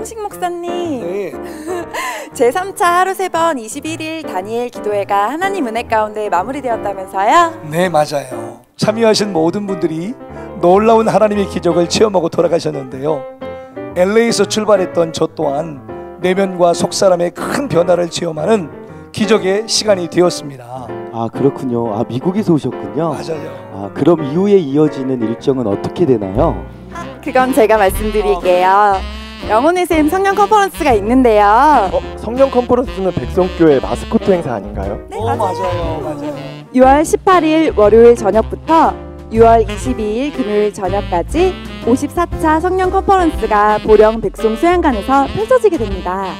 이경식 목사님. 네. 제3차 하루 3번 21일 다니엘 기도회가 하나님 은혜 가운데 마무리되었다면서요? 네, 맞아요. 참여하신 모든 분들이 놀라운 하나님의 기적을 체험하고 돌아가셨는데요. LA에서 출발했던 저 또한 내면과 속사람의 큰 변화를 체험하는 기적의 시간이 되었습니다. 아, 그렇군요. 아, 미국에서 오셨군요. 맞아요. 아, 그럼 이후에 이어지는 일정은 어떻게 되나요? 그건 제가 말씀드릴게요. 영혼의 샘 성령 컨퍼런스가 있는데요. 성령 컨퍼런스는 백성교회 마스코트 행사 아닌가요? 네, 맞아요. 6월 18일 월요일 저녁부터 6월 22일 금요일 저녁까지 54차 성령 컨퍼런스가 보령 백송 수양관에서 펼쳐지게 됩니다.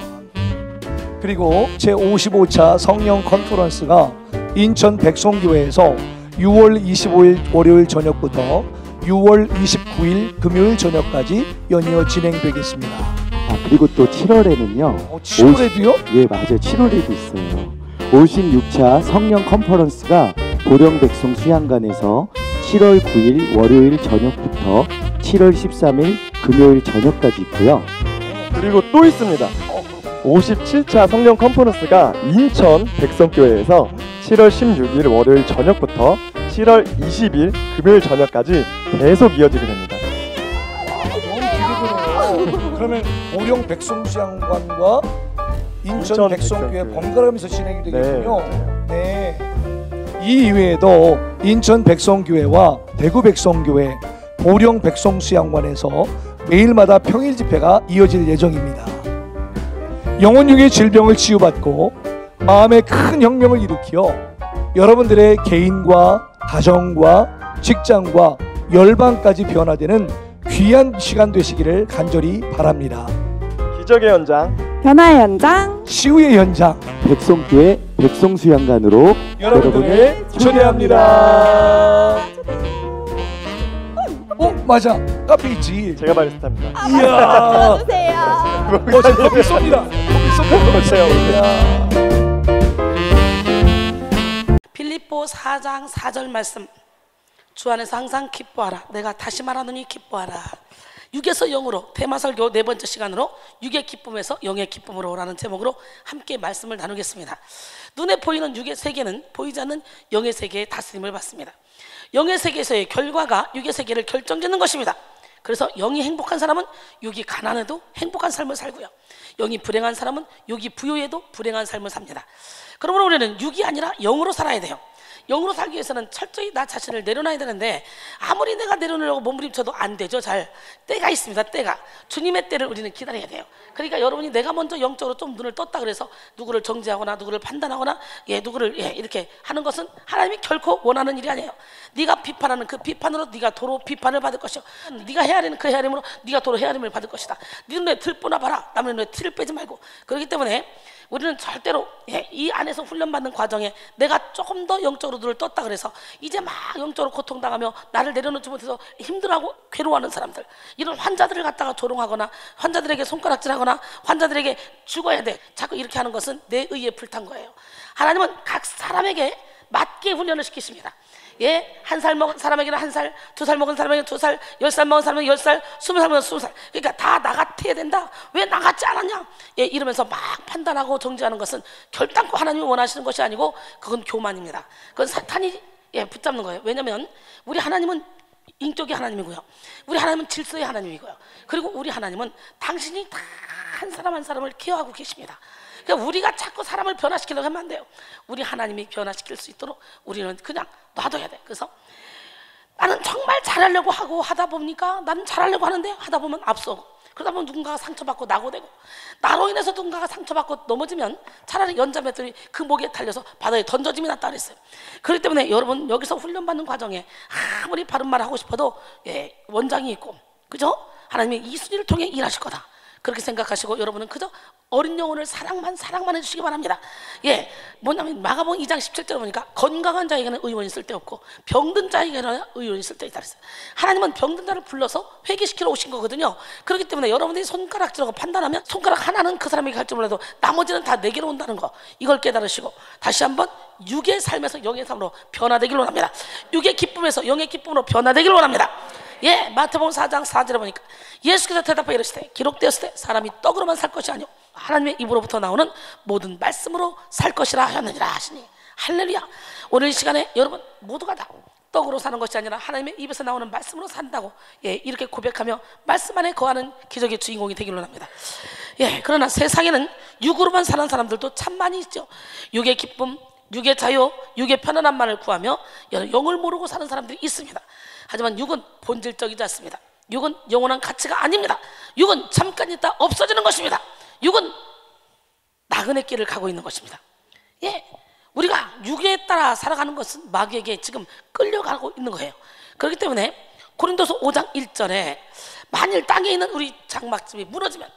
그리고 제55차 성령 컨퍼런스가 인천 백송교회에서 6월 25일 월요일 저녁부터 6월 29일 금요일 저녁까지 연이어 진행되겠습니다. 아, 그리고 또 7월에는요. 7월에도요? 예, 맞아요. 7월에도 있어요. 56차 성령 컨퍼런스가 보령 백송 수양관에서 7월 9일 월요일 저녁부터 7월 13일 금요일 저녁까지 있고요. 그리고 또 있습니다. 57차 성령 컨퍼런스가 인천 백성교회에서 7월 16일 월요일 저녁부터 7월 20일 금요일 저녁까지 계속 이어지게 됩니다. 너무 기대되네요. 그러면 보령 백송수양관과 인천 백송교회 번갈아가면서 진행이 되겠군요. 네. 이 이외에도 인천 백송교회와 대구 백송교회, 보령 백송수양관에서 매일마다 평일 집회가 이어질 예정입니다. 영혼육의 질병을 치유받고 마음의 큰 혁명을 일으켜 여러분들의 개인과 가정과 직장과 열방까지 변화되는 귀한 시간 되시기를 간절히 바랍니다. 기적의 현장, 변화의 현장, 치유의 현장, 백성교회 백송수양관으로 여러분을 초대합니다. 맞아, 카페 있지. 제가 바리스타입니다. 이야, 주세요. 저 커피 쏩니다. 커피 쏩니다. 빌립보 4장 4절 말씀. 주 안에서 항상 기뻐하라. 내가 다시 말하노니 기뻐하라. 6에서 0으로 대마설교 4번째 시간으로 6의 기쁨에서 0의 기쁨으로 라는 제목으로 함께 말씀을 나누겠습니다. 눈에 보이는 6의 세계는 보이지 않는 0의 세계의 다스림을 받습니다. 0의 세계에서의 결과가 6의 세계를 결정짓는 것입니다. 그래서 0이 행복한 사람은 6이 가난해도 행복한 삶을 살고요, 0이 불행한 사람은 6이 부유해도 불행한 삶을 삽니다. 그러므로 우리는 6이 아니라 0으로 살아야 돼요. 0으로 살기 위해서는 철저히 나 자신을 내려놔야 되는데 아무리 내가 내려놓으려고 몸부림쳐도 안 되죠. 잘 때가 있습니다. 때가 주님의 때를 우리는 기다려야 돼요. 그러니까 여러분이 내가 먼저 영적으로 좀 눈을 떴다 그래서 누구를 정죄하거나 누구를 판단하거나 누구를 이렇게 하는 것은 하나님이 결코 원하는 일이 아니에요. 네가 비판하는 그 비판으로 네가 도로 비판을 받을 것이요, 네가 헤아리는 그 헤아림으로 네가 도로 헤아림을 받을 것이다. 네 눈에 들보나 봐라. 남의 눈에 티를 빼지 말고. 그렇기 때문에 우리는 절대로 이 안에서 훈련받는 과정에 내가 조금 더 영적으로 눈을 떴다 그래서 이제 막 영적으로 고통당하며 나를 내려놓지 못해서 힘들어하고 괴로워하는 사람들, 이런 환자들을 갖다가 조롱하거나 환자들에게 손가락질하거나 환자들에게 죽어야 돼, 자꾸 이렇게 하는 것은 내 의에 불탄 거예요. 하나님은 각 사람에게 맞게 훈련을 시키십니다. 한 살 먹은 사람에게는 한 살, 2살 먹은 사람에게는 2살, 10살 먹은 사람에게는 10살, 20살 먹은 20살. 그러니까 다 나 같아야 된다. 왜 나 같지 않았냐? 이러면서 막 판단하고 정죄하는 것은 결단코 하나님이 원하시는 것이 아니고 그건 교만입니다. 그건 사탄이 붙잡는 거예요. 왜냐하면 우리 하나님은 인격의 하나님이고요, 우리 하나님은 질서의 하나님이고요, 그리고 우리 하나님은 당신이 다 한 사람 한 사람을 케어하고 계십니다. 그러니까 우리가 자꾸 사람을 변화시키려고 하면 안 돼요. 우리 하나님이 변화시킬 수 있도록 우리는 그냥 놔둬야 돼. 그래서 나는 정말 잘하려고 하고 하다 보니까 나는 잘하려고 하는데 하다 보면 앞서고, 그러다 보면 누군가가 상처받고 나고되고, 나로 인해서 누군가가 상처받고 넘어지면 차라리 연자맷돌이 그 목에 달려서 바다에 던져짐이 낫다 그랬어요. 그렇기 때문에 여러분 여기서 훈련받는 과정에 아무리 바른 말 하고 싶어도 원장이 있고, 그죠? 하나님이 이 순위를 통해 일하실 거다, 그렇게 생각하시고 여러분은 그저 어린 영혼을 사랑만 해주시기 바랍니다. 뭐냐면 마가복음 2장 17절에 보니까 건강한 자에게는 의원이 쓸데없고 병든 자에게는 의원이 쓸데있다 그랬어요. 하나님은 병든 자를 불러서 회개시키러 오신 거거든요. 그렇기 때문에 여러분들이 손가락질하고 판단하면 손가락 하나는 그 사람에게 갈지 몰라도 나머지는 다 내게로 온다는 거, 이걸 깨달으시고 다시 한번 6의 삶에서 0의 삶으로 변화되길 원합니다. 6의 기쁨에서 0의 기쁨으로 변화되길 원합니다. 예, 마태복음 4장 4절에 보니까 예수께서 대답하여 이르시되 기록되었을 때 사람이 떡으로만 살 것이 아니오 하나님의 입으로부터 나오는 모든 말씀으로 살 것이라 하였느니라 하시니 할렐루야. 오늘 이 시간에 여러분 모두가 다 떡으로 사는 것이 아니라 하나님의 입에서 나오는 말씀으로 산다고, 예, 이렇게 고백하며 말씀 안에 거하는 기적의 주인공이 되기를 원합니다. 예, 그러나 세상에는 육으로만 사는 사람들도 참 많이 있죠. 육의 기쁨, 육의 자유, 육의 편안함만을 구하며 영을 모르고 사는 사람들이 있습니다. 하지만 육은 본질적이지 않습니다. 육은 영원한 가치가 아닙니다. 육은 잠깐 있다 없어지는 것입니다. 육은 나그네 길을 가고 있는 것입니다. 예, 우리가 육에 따라 살아가는 것은 마귀에게 지금 끌려가고 있는 거예요. 그렇기 때문에 고린도서 5장 1절에 만일 땅에 있는 우리 장막집이 무너지면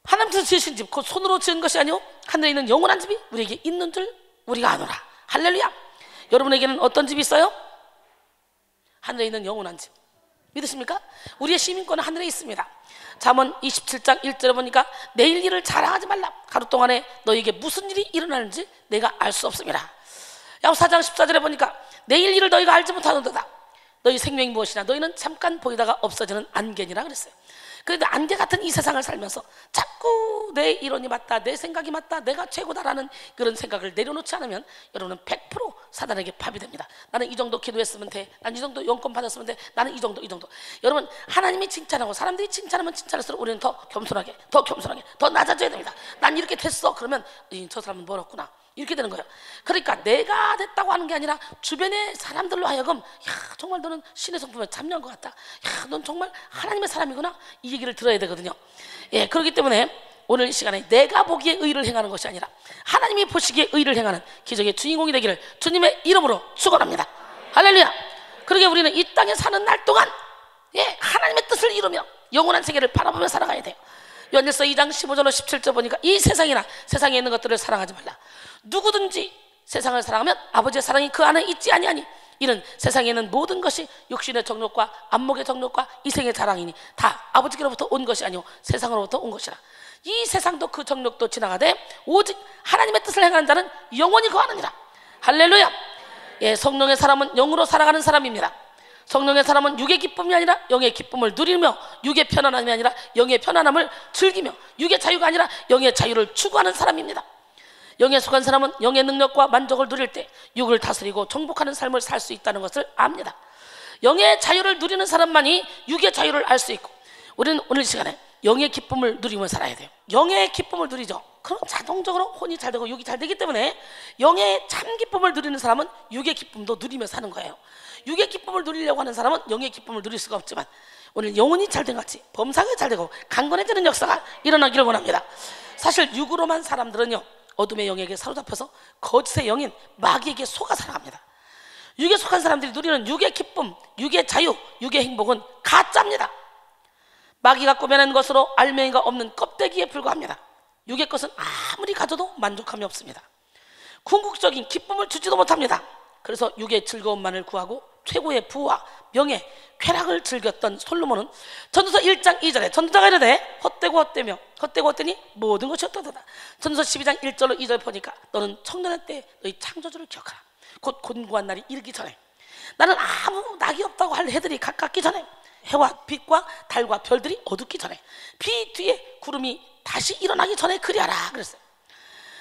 하나님께서 지으신 집, 곧 손으로 지은 것이 아니오 하늘에 있는 영원한 집이 우리에게 있는 줄 우리가 아노라. 할렐루야. 여러분에게는 어떤 집이 있어요? 하늘에 있는 영원한 집 믿으십니까? 우리의 시민권은 하늘에 있습니다. 잠언 27장 1절에 보니까 내일 일을 자랑하지 말라. 하루 동안에 너에게 무슨 일이 일어나는지 내가 알 수 없음이라. 야고보서 4장 14절에 보니까 내일 일을 너희가 알지 못하는도다. 너희 생명이 무엇이냐 너희는 잠깐 보이다가 없어지는 안개니라 그랬어요. 그런데 안개 같은 이 세상을 살면서 자꾸 내 이론이 맞다, 내 생각이 맞다, 내가 최고다라는 그런 생각을 내려놓지 않으면 여러분은 100% 사단에게 밥이 됩니다. 나는 이 정도 기도했으면 돼, 난 이 정도 영권 받았으면 돼, 나는 이 정도. 여러분, 하나님이 칭찬하고 사람들이 칭찬하면 칭찬할수록 우리는 더 겸손하게 더 낮아져야 됩니다. 난 이렇게 됐어 그러면 저 사람은 멀었구나 이렇게 되는 거예요. 그러니까 내가 됐다고 하는 게 아니라 주변의 사람들로 하여금 야 정말 너는 신의 성품에 참여한 것 같다, 야 넌 정말 하나님의 사람이구나, 이 얘기를 들어야 되거든요. 예, 그렇기 때문에 오늘 이 시간에 내가 보기에 의를 행하는 것이 아니라 하나님이 보시기에 의를 행하는 기적의 주인공이 되기를 주님의 이름으로 축원합니다. 할렐루야. 그러게 우리는 이 땅에 사는 날 동안, 예, 하나님의 뜻을 이루며 영원한 세계를 바라보며 살아가야 돼요. 요한일서 2장 15절로 17절 보니까 이 세상이나 세상에 있는 것들을 사랑하지 말라. 누구든지 세상을 사랑하면 아버지의 사랑이 그 안에 있지 아니하니 이는 세상에 있는 모든 것이 육신의 정욕과 안목의 정욕과 이생의 자랑이니 다 아버지께로부터 온 것이 아니오 세상으로부터 온 것이라. 이 세상도 그 정욕도 지나가되 오직 하나님의 뜻을 행하는 자는 영원히 거하느니라. 할렐루야. 예, 성령의 사람은 영으로 살아가는 사람입니다. 성령의 사람은 육의 기쁨이 아니라 영의 기쁨을 누리며 육의 편안함이 아니라 영의 편안함을 즐기며 육의 자유가 아니라 영의 자유를 추구하는 사람입니다. 영에 속한 사람은 영의 능력과 만족을 누릴 때 육을 다스리고 정복하는 삶을 살 수 있다는 것을 압니다. 영의 자유를 누리는 사람만이 육의 자유를 알 수 있고, 우리는 오늘 이 시간에 영의 기쁨을 누리며 살아야 돼요. 영의 기쁨을 누리죠. 그럼 자동적으로 혼이 잘 되고 육이 잘 되기 때문에 영의 참 기쁨을 누리는 사람은 육의 기쁨도 누리며 사는 거예요. 육의 기쁨을 누리려고 하는 사람은 영의 기쁨을 누릴 수가 없지만 오늘 영혼이 잘 된 같이 범사가 잘 되고 강건해지는 역사가 일어나기를 원합니다. 사실 육으로만 사람들은요 어둠의 영에게 사로잡혀서 거짓의 영인 마귀에게 속아 살아갑니다. 육에 속한 사람들이 누리는 육의 기쁨, 육의 자유, 육의 행복은 가짜입니다. 마귀가 꾸며낸 것으로 알맹이가 없는 껍데기에 불과합니다. 육의 것은 아무리 가져도 만족함이 없습니다. 궁극적인 기쁨을 주지도 못합니다. 그래서 육의 즐거움만을 구하고 최고의 부와 명예, 쾌락을 즐겼던 솔로몬은 전도서 1장 2절에 전도자가 이르되 헛되고 헛되니 모든 것이 헛되도다. 전도서 12장 1절로 2절 보니까 너는 청년의 때 너희 창조주를 기억하라. 곧 곤고한 날이 이르기 전에 나는 아무 낙이 없다고 할 해들이 가깝기 전에 해와 빛과 달과 별들이 어둡기 전에 비 뒤에 구름이 다시 일어나기 전에 그리하라 그랬어요.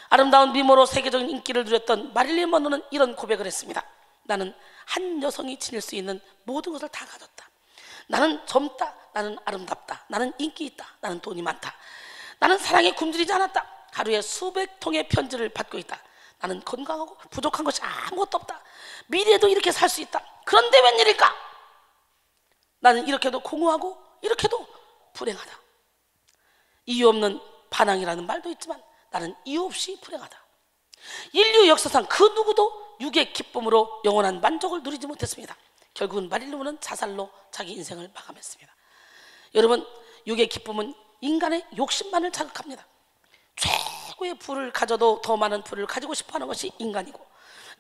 아름다운 미모로 세계적인 인기를 누렸던 마릴린 먼로는 이런 고백을 했습니다. 나는 한 여성이 지닐 수 있는 모든 것을 다 가졌다. 나는 젊다. 나는 아름답다. 나는 인기 있다. 나는 돈이 많다. 나는 사랑에 굶주리지 않았다. 하루에 수백 통의 편지를 받고 있다. 나는 건강하고 부족한 것이 아무것도 없다. 미래에도 이렇게 살 수 있다. 그런데 웬일일까? 나는 이렇게도 공허하고 이렇게도 불행하다. 이유 없는 반항이라는 말도 있지만 나는 이유 없이 불행하다. 인류 역사상 그 누구도 육의 기쁨으로 영원한 만족을 누리지 못했습니다. 결국은 마릴린은 자살로 자기 인생을 마감했습니다. 여러분, 육의 기쁨은 인간의 욕심만을 자극합니다. 최고의 부를 가져도 더 많은 부를 가지고 싶어하는 것이 인간이고,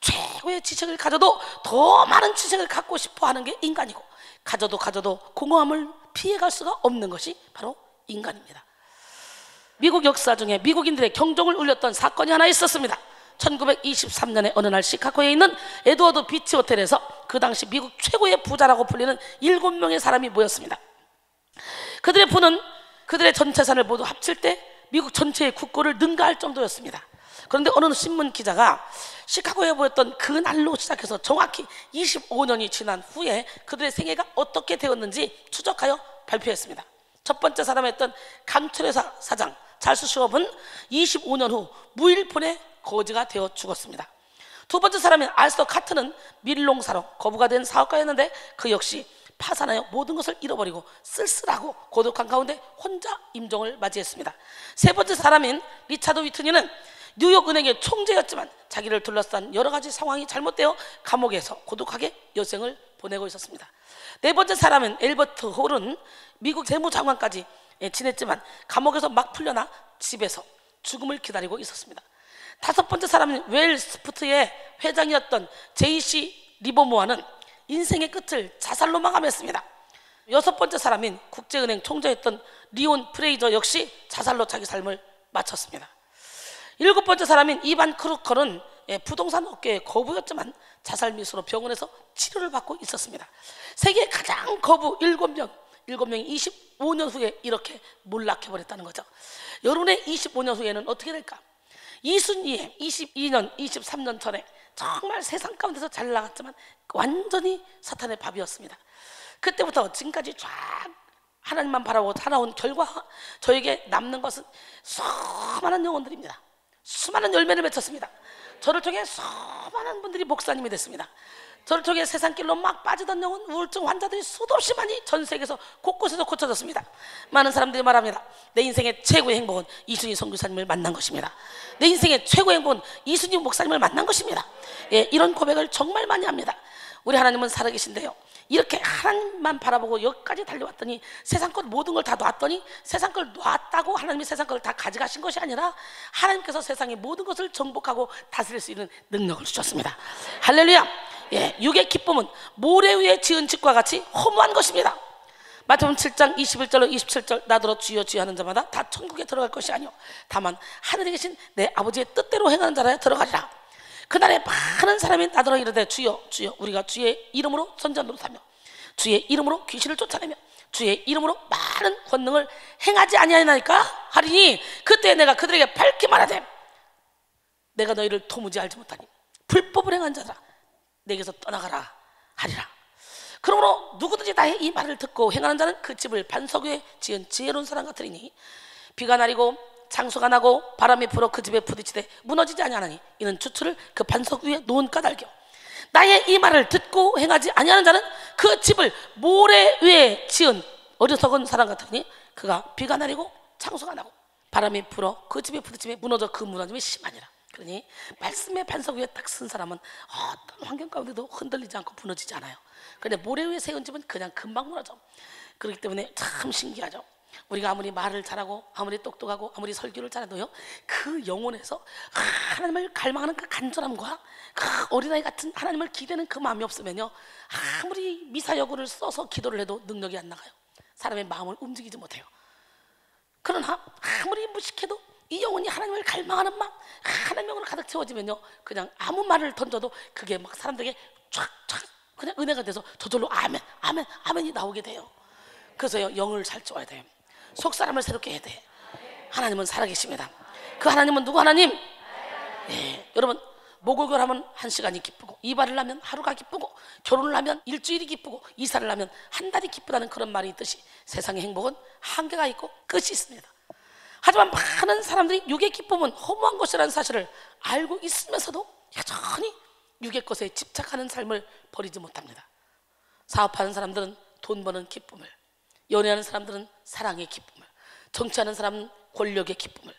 최고의 지식을 가져도 더 많은 지식을 갖고 싶어하는 게 인간이고, 가져도 공허함을 피해갈 수가 없는 것이 바로 인간입니다. 미국 역사 중에 미국인들의 경종을 울렸던 사건이 하나 있었습니다. 1923년에 어느 날 시카고에 있는 에드워드 비치 호텔에서 그 당시 미국 최고의 부자라고 불리는 7명의 사람이 모였습니다. 그들의 부는 그들의 전 재산을 모두 합칠 때 미국 전체의 국고를 능가할 정도였습니다. 그런데 어느 신문 기자가 시카고에 모였던 그 날로 시작해서 정확히 25년이 지난 후에 그들의 생애가 어떻게 되었는지 추적하여 발표했습니다. 첫 번째 사람이었던 강철회사 사장 찰스 슈업은 25년 후 무일푼의 거지가 되어 죽었습니다. 두 번째 사람인 알스터 카트는 밀농사로 거부가 된 사업가였는데 그 역시 파산하여 모든 것을 잃어버리고 쓸쓸하고 고독한 가운데 혼자 임종을 맞이했습니다. 세 번째 사람인 리차드 위트니는 뉴욕은행의 총재였지만 자기를 둘러싼 여러 가지 상황이 잘못되어 감옥에서 고독하게 여생을 보내고 있었습니다. 네 번째 사람은 엘버트 홀은 미국 재무장관까지 지냈지만 감옥에서 막 풀려나 집에서 죽음을 기다리고 있었습니다. 다섯 번째 사람은 웰스푸트의 회장이었던 제이씨 리버모어는 인생의 끝을 자살로 마감했습니다. 여섯 번째 사람인 국제은행 총재였던 리온 프레이저 역시 자살로 자기 삶을 마쳤습니다. 일곱 번째 사람인 이반 크루커는 부동산 업계의 거부였지만 자살 미수로 병원에서 치료를 받고 있었습니다. 세계 가장 거부 7명이 25년 후에 이렇게 몰락해버렸다는 거죠. 여러분의 25년 후에는 어떻게 될까? 이순이의 22년, 23년 전에 정말 세상 가운데서 잘 나갔지만 완전히 사탄의 밥이었습니다. 그때부터 지금까지 쫙 하나님만 바라보고 살아온 결과 저에게 남는 것은 수많은 영혼들입니다. 수많은 열매를 맺혔습니다. 저를 통해 수많은 분들이 목사님이 됐습니다. 저를 통해 세상길로 막 빠지던 영혼, 우울증 환자들이 수도 없이 많이 전 세계에서 곳곳에서 고쳐졌습니다. 많은 사람들이 말합니다. 내 인생의 최고의 행복은 이순희 선교사님을 만난 것입니다. 내 인생의 최고의 행복은 이순희 목사님을 만난 것입니다. 예, 이런 고백을 정말 많이 합니다. 우리 하나님은 살아계신데요, 이렇게 하나님만 바라보고 여기까지 달려왔더니 세상 것 모든 걸 다 놨더니 세상 걸 놨다고 하나님이 세상 걸 다 가져가신 것이 아니라 하나님께서 세상의 모든 것을 정복하고 다스릴 수 있는 능력을 주셨습니다. 할렐루야. 예, 육의 기쁨은 모래 위에 지은 집과 같이 허무한 것입니다. 마태복음 7장 21절로 27절 나더러 주여 주여 하는 자마다 다 천국에 들어갈 것이 아니요 다만 하늘에 계신 내 아버지의 뜻대로 행하는 자라야 들어가리라. 그날에 많은 사람이 나더러 이르되 주여 주여 우리가 주의 이름으로 선지자 노릇하며 주의 이름으로 귀신을 쫓아내며 주의 이름으로 많은 권능을 행하지 아니하나이까 하리니 그때 내가 그들에게 밝히 말하되 내가 너희를 도무지 알지 못하니 불법을 행한 자들아 내게서 떠나가라 하리라. 그러므로 누구든지 나의 이 말을 듣고 행하는 자는 그 집을 반석 위에 지은 지혜로운 사람 같으리니 비가 내리고 장수가 나고 바람이 불어 그 집에 부딪히되 무너지지 아니하나니 이는 주추를 그 반석 위에 놓은 까닭이요 나의 이 말을 듣고 행하지 아니하는 자는 그 집을 모래 위에 지은 어리석은 사람 같으니 그가 비가 내리고 장수가 나고 바람이 불어 그 집에 부딪히며 무너져 그 무너짐이 심하니라. 그러니 말씀의 반석 위에 딱 쓴 사람은 어떤 환경 가운데도 흔들리지 않고 무너지지 않아요. 그런데 모래 위에 세운 집은 그냥 금방 무너져. 그렇기 때문에 참 신기하죠. 우리가 아무리 말을 잘하고 아무리 똑똑하고 아무리 설교를 잘해도요, 그 영혼에서 하나님을 갈망하는 그 간절함과 그 어린아이 같은 하나님을 기대는 그 마음이 없으면요, 아무리 미사여구를 써서 기도를 해도 능력이 안 나가요. 사람의 마음을 움직이지 못해요. 그러나 아무리 무식해도 이 영혼이 하나님을 갈망하는 마음, 하나님으로 가득 채워지면요, 그냥 아무 말을 던져도 그게 막 사람들에게 촥촥 그냥 은혜가 돼서 저절로 아멘 아멘 아멘이 나오게 돼요. 그래서요, 영을 잘 쪼아야 돼요. 속사람을 새롭게 해야 돼. 하나님은 살아계십니다. 그 하나님은 누구 하나님? 네, 여러분 목욕을 하면 1시간이 기쁘고 이발을 하면 하루가 기쁘고 결혼을 하면 일주일이 기쁘고 이사를 하면 한 달이 기쁘다는 그런 말이 있듯이 세상의 행복은 한계가 있고 끝이 있습니다. 하지만 많은 사람들이 육의 기쁨은 허무한 것이라는 사실을 알고 있으면서도 여전히 육의 것에 집착하는 삶을 버리지 못합니다. 사업하는 사람들은 돈 버는 기쁨을, 연애하는 사람들은 사랑의 기쁨을, 정치하는 사람은 권력의 기쁨을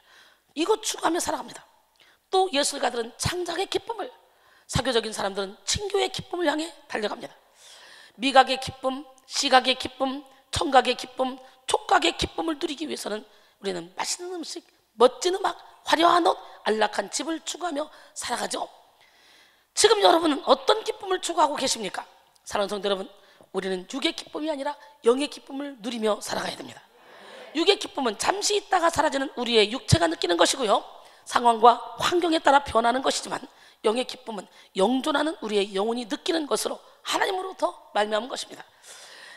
이거 추구하며 살아갑니다. 또 예술가들은 창작의 기쁨을, 사교적인 사람들은 친교의 기쁨을 향해 달려갑니다. 미각의 기쁨, 시각의 기쁨, 청각의 기쁨, 촉각의 기쁨을 누리기 위해서는 우리는 맛있는 음식, 멋진 음악, 화려한 옷, 안락한 집을 추구하며 살아가죠. 지금 여러분은 어떤 기쁨을 추구하고 계십니까? 사랑하는 성도 여러분, 우리는 육의 기쁨이 아니라 영의 기쁨을 누리며 살아가야 됩니다. 육의 기쁨은 잠시 있다가 사라지는 우리의 육체가 느끼는 것이고요, 상황과 환경에 따라 변하는 것이지만 영의 기쁨은 영존하는 우리의 영혼이 느끼는 것으로 하나님으로부터 말미암은 것입니다.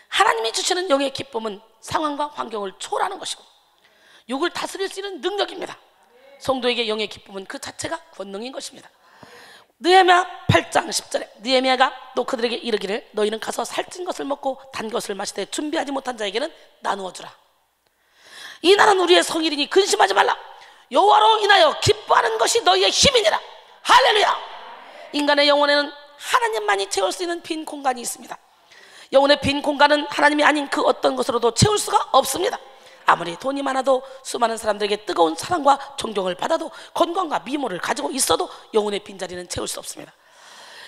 하나님이 주시는 영의 기쁨은 상황과 환경을 초월하는 것이고 육을 다스릴 수 있는 능력입니다. 성도에게 영의 기쁨은 그 자체가 권능인 것입니다. 느헤미야 8장 10절에 느헤미야가 또 그들에게 이르기를 너희는 가서 살찐 것을 먹고 단 것을 마시되 준비하지 못한 자에게는 나누어 주라. 이 날은 우리의 성일이니 근심하지 말라. 여호와로 인하여 기뻐하는 것이 너희의 힘이니라. 할렐루야. 인간의 영혼에는 하나님만이 채울 수 있는 빈 공간이 있습니다. 영혼의 빈 공간은 하나님이 아닌 그 어떤 것으로도 채울 수가 없습니다. 아무리 돈이 많아도 수많은 사람들에게 뜨거운 사랑과 존경을 받아도 건강과 미모를 가지고 있어도 영혼의 빈자리는 채울 수 없습니다.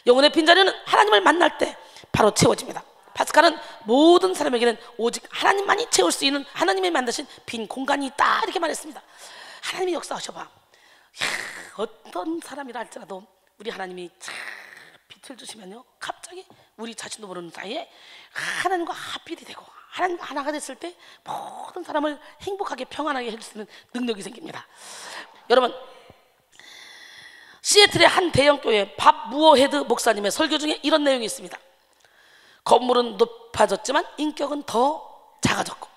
영혼의 빈자리는 하나님을 만날 때 바로 채워집니다. 파스칼은 모든 사람에게는 오직 하나님만이 채울 수 있는 하나님이 만드신 빈 공간이 있다 이렇게 말했습니다. 하나님이 역사하셔봐. 어떤 사람이라 할지라도 우리 하나님이 빛을 주시면요 갑자기 우리 자신도 모르는 사이에 하나님과 합일이 되고 하나님과 하나가 됐을 때 모든 사람을 행복하게 평안하게 해줄 수 있는 능력이 생깁니다. 여러분, 시애틀의 한 대형교회 밥 무어헤드 목사님의 설교 중에 이런 내용이 있습니다. 건물은 높아졌지만 인격은 더 작아졌고,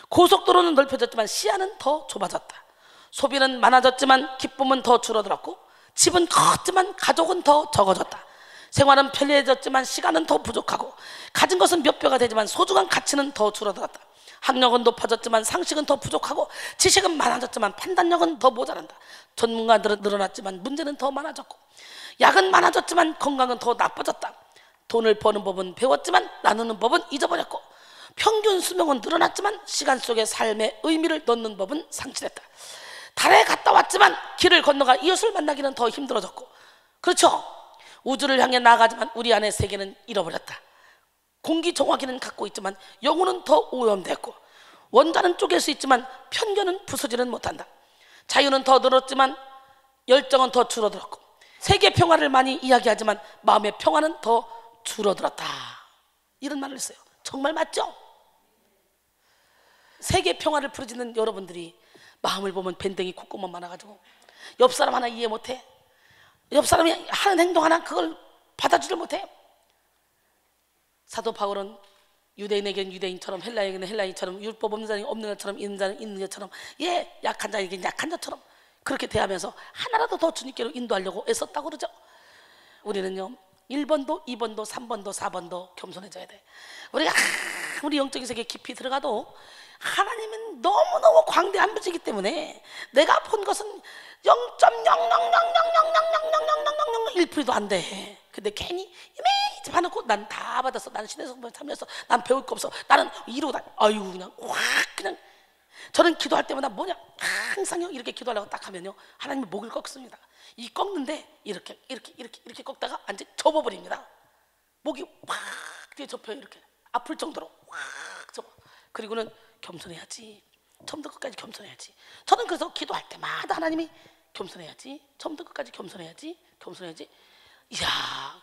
고속도로는 넓혀졌지만 시야는 더 좁아졌다. 소비는 많아졌지만 기쁨은 더 줄어들었고, 집은 컸지만 가족은 더 적어졌다. 생활은 편리해졌지만 시간은 더 부족하고, 가진 것은 몇 배가 되지만 소중한 가치는 더 줄어들었다. 학력은 높아졌지만 상식은 더 부족하고, 지식은 많아졌지만 판단력은 더 모자란다. 전문가들은 늘어났지만 문제는 더 많아졌고, 약은 많아졌지만 건강은 더 나빠졌다. 돈을 버는 법은 배웠지만 나누는 법은 잊어버렸고, 평균 수명은 늘어났지만 시간 속에 삶의 의미를 넣는 법은 상실했다. 달에 갔다 왔지만 길을 건너가 이웃을 만나기는 더 힘들어졌고, 그렇죠? 우주를 향해 나아가지만 우리 안의 세계는 잃어버렸다. 공기정화기는 갖고 있지만 영혼은 더 오염됐고, 원자는 쪼갤 수 있지만 편견은 부수지는 못한다. 자유는 더 늘었지만 열정은 더 줄어들었고, 세계 평화를 많이 이야기하지만 마음의 평화는 더 줄어들었다. 이런 말을 했어요. 정말 맞죠? 세계 평화를 부르짖는 여러분들이 마음을 보면 밴댕이 콧구멍 많아가지고 옆 사람 하나 이해 못해. 옆 사람이 하는 행동 하나 그걸 받아주질 못해. 사도 바울은 유대인에게는 유대인처럼, 헬라인에게는 헬라인처럼, 율법 없는 자는 없는 것처럼, 있는 자는 있는 것처럼, 약한 자에게는 약한 자처럼 그렇게 대하면서 하나라도 더 주님께로 인도하려고 애썼다고 그러죠. 우리는요 1번도 2번도 3번도 4번도 겸손해져야 돼. 우리가 우리 영적인 세계에 깊이 들어가도 하나님은 너무너무 광대한 분이기 때문에 내가 본 것은 0.00000000001%도 안 돼. 근데 괜히 이메이지 봐놓고 난 다 받았어. 나는 신의 성품에 참여했어. 난 배울 거 없어. 나는 이러고 아유 그냥 확 그냥. 저는 기도할 때마다 뭐냐 항상요 이렇게 기도하려고 딱 하면요 하나님이 목을 꺾습니다. 이 꺾는데 이렇게 꺾다가 완전 접어버립니다. 목이 확 뒤에 접혀요. 이렇게 아플 정도로 확 접어. 그리고는 겸손해야지. 처음부터 끝까지 겸손해야지. 저는 그래서 기도할 때마다 하나님이 겸손해야지. 처음부터 끝까지 겸손해야지. 이야,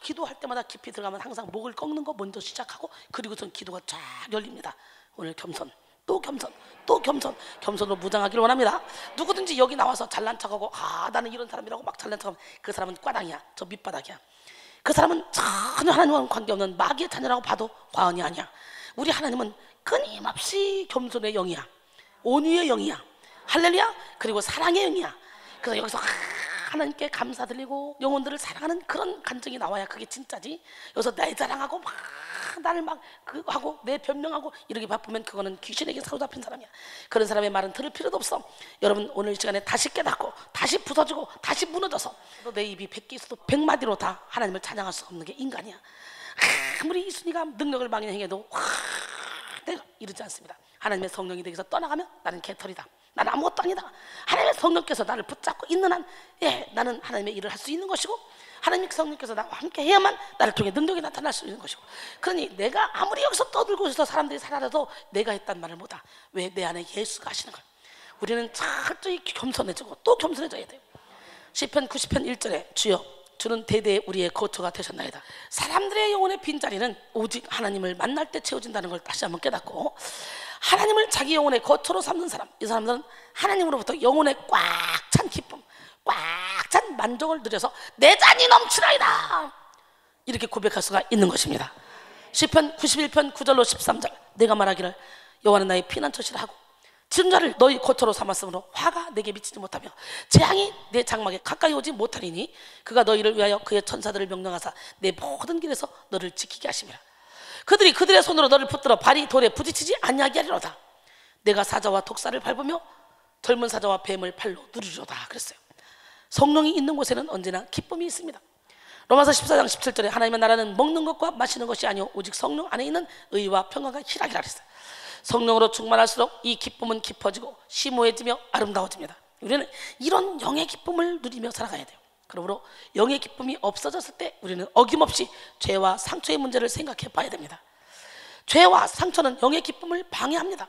기도할 때마다 깊이 들어가면 항상 목을 꺾는 거 먼저 시작하고, 그리고선 기도가 쫙 열립니다. 오늘 겸손, 또 겸손, 또 겸손. 겸손으로 무장하기를 원합니다. 누구든지 여기 나와서 잘난 척하고 나는 이런 사람이라고 막 잘난 척하면 그 사람은 꽈당이야. 저 밑바닥이야. 그 사람은 전혀 하나님과는 관계없는 마귀의 자녀라고 봐도 과언이 아니야. 우리 하나님은 끊임없이 겸손의 영이야. 온유의 영이야. 할렐루야. 그리고 사랑의 영이야. 그래서 여기서 하나님께 감사드리고 영혼들을 사랑하는 그런 감정이 나와야 그게 진짜지. 여기서 내 자랑하고 막 나를 막 하고 내 변명하고 이렇게 바쁘면 그거는 귀신에게 사로잡힌 사람이야. 그런 사람의 말은 들을 필요도 없어. 여러분 오늘 이 시간에 다시 깨닫고 다시 부서지고 다시 무너져서 내 입이 100개 있어도 100마디로 다 하나님을 찬양할 수 없는 게 인간이야. 아무리 이순이가 능력을 많이 행해도 내가 이러지 않습니다. 하나님의 성령이 되기서 떠나가면 나는 개털이다. 나는 아무것도 아니다. 하나님의 성령께서 나를 붙잡고 있는 한 나는 하나님의 일을 할 수 있는 것이고, 하나님의 성령께서 나와 함께 해야만 나를 통해 능력이 나타날 수 있는 것이고, 그러니 내가 아무리 여기서 떠들고 있어 사람들이 살아도 내가 했단 말을 못하. 왜? 내 안에 예수가 하시는 거야. 우리는 철저히 겸손해지고 또 겸손해져야 돼요. 시편 90편 1절에 주여 주는 대대에 우리의 거처가 되셨나이다. 사람들의 영혼의 빈자리는 오직 하나님을 만날 때 채워진다는 걸 다시 한번 깨닫고, 하나님을 자기 영혼의 거처로 삼는 사람, 이 사람들은 하나님으로부터 영혼의 꽉 찬 기쁨, 꽉 찬 만족을 누려서 내 잔이 넘치나이다 이렇게 고백할 수가 있는 것입니다. 시편 91편 9절로 13절 내가 말하기를 여호와는 나의 피난처시라 하고 지존자를 너희 고초로 삼았으므로 화가 내게 미치지 못하며 재앙이 내 장막에 가까이 오지 못하리니 그가 너희를 위하여 그의 천사들을 명령하사 내 모든 길에서 너를 지키게 하심이라. 그들이 그들의 손으로 너를 붙들어 발이 돌에 부딪히지 아니하게 하리로다. 내가 사자와 독사를 밟으며 젊은 사자와 뱀을 팔로 누르리로다 그랬어요. 성령이 있는 곳에는 언제나 기쁨이 있습니다. 로마서 14장 17절에 하나님의 나라는 먹는 것과 마시는 것이 아니오 오직 성령 안에 있는 의와 평화가 희락이라 그랬어요. 성령으로 충만할수록 이 기쁨은 깊어지고 심오해지며 아름다워집니다. 우리는 이런 영의 기쁨을 누리며 살아가야 돼요. 그러므로 영의 기쁨이 없어졌을 때 우리는 어김없이 죄와 상처의 문제를 생각해 봐야 됩니다. 죄와 상처는 영의 기쁨을 방해합니다.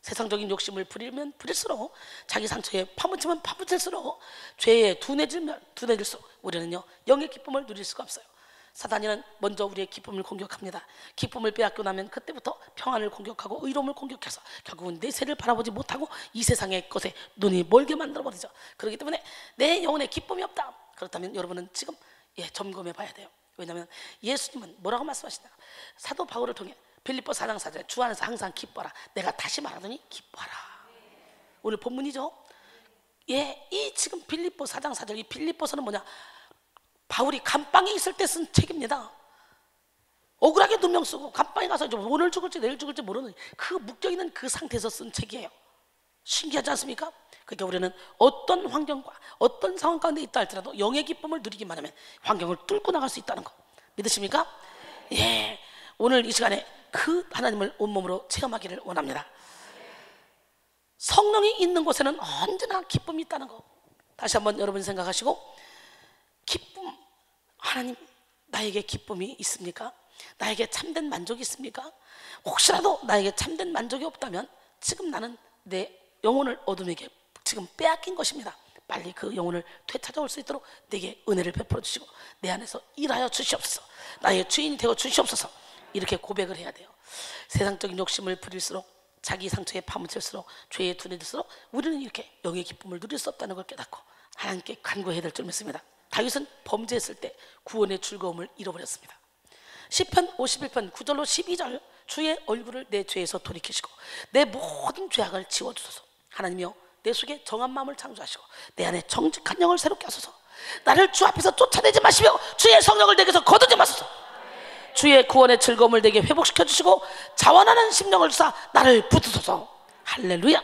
세상적인 욕심을 부리면 부릴수록 자기 상처에 파묻히면 파묻힐수록 죄에 둔해지면 둔해질수록 우리는요 영의 기쁨을 누릴 수가 없어요. 사단이는 먼저 우리의 기쁨을 공격합니다. 기쁨을 빼앗고 나면 그때부터 평안을 공격하고 의로움을 공격해서 결국은 내 새를 바라보지 못하고 이 세상의 것에 눈이 멀게 만들어버리죠. 그렇기 때문에 내 영혼에 기쁨이 없다. 그렇다면 여러분은 지금 점검해 봐야 돼요. 왜냐하면 예수님은 뭐라고 말씀하시냐. 사도 바울을 통해 빌립보 4장 4절에 주 안에서 항상 기뻐하라. 내가 다시 말하더니 기뻐하라. 오늘 본문이죠. 이 지금 빌립보 4장 4절 이 빌립보서는 뭐냐. 바울이 감방에 있을 때 쓴 책입니다. 억울하게 누명 쓰고 감방에 가서 오늘 죽을지 내일 죽을지 모르는 그 묶여있는 그 상태에서 쓴 책이에요. 신기하지 않습니까? 그러니까 우리는 어떤 환경과 어떤 상황 가운데 있다 할지라도 영의 기쁨을 누리기만 하면 환경을 뚫고 나갈 수 있다는 거 믿으십니까? 예, 오늘 이 시간에 그 하나님을 온몸으로 체험하기를 원합니다. 성령이 있는 곳에는 언제나 기쁨이 있다는 거 다시 한번 여러분 생각하시고 기쁨, 하나님 나에게 기쁨이 있습니까? 나에게 참된 만족이 있습니까? 혹시라도 나에게 참된 만족이 없다면 지금 나는 내 영혼을 어둠에게 지금 빼앗긴 것입니다. 빨리 그 영혼을 되찾아올 수 있도록 내게 은혜를 베풀어 주시고 내 안에서 일하여 주시옵소서. 나의 주인이 되어 주시옵소서. 이렇게 고백을 해야 돼요. 세상적인 욕심을 부릴수록 자기 상처에 파묻힐수록 죄에 둔해질수록 우리는 이렇게 영의 기쁨을 누릴 수 없다는 걸 깨닫고 하나님께 간구해야 될 줄 믿습니다. 다윗은 범죄했을 때 구원의 즐거움을 잃어버렸습니다. 시편 51편 9절로 12절 주의 얼굴을 내 죄에서 돌이키시고 내 모든 죄악을 지워주소서. 하나님이여 내 속에 정한 마음을 창조하시고 내 안에 정직한 영을 새롭게 하소서. 나를 주 앞에서 쫓아내지 마시며 주의 성령을 내게서 거두지 마소서. 주의 구원의 즐거움을 내게 회복시켜 주시고 자원하는 심령을 주사 나를 붙드소서. 할렐루야.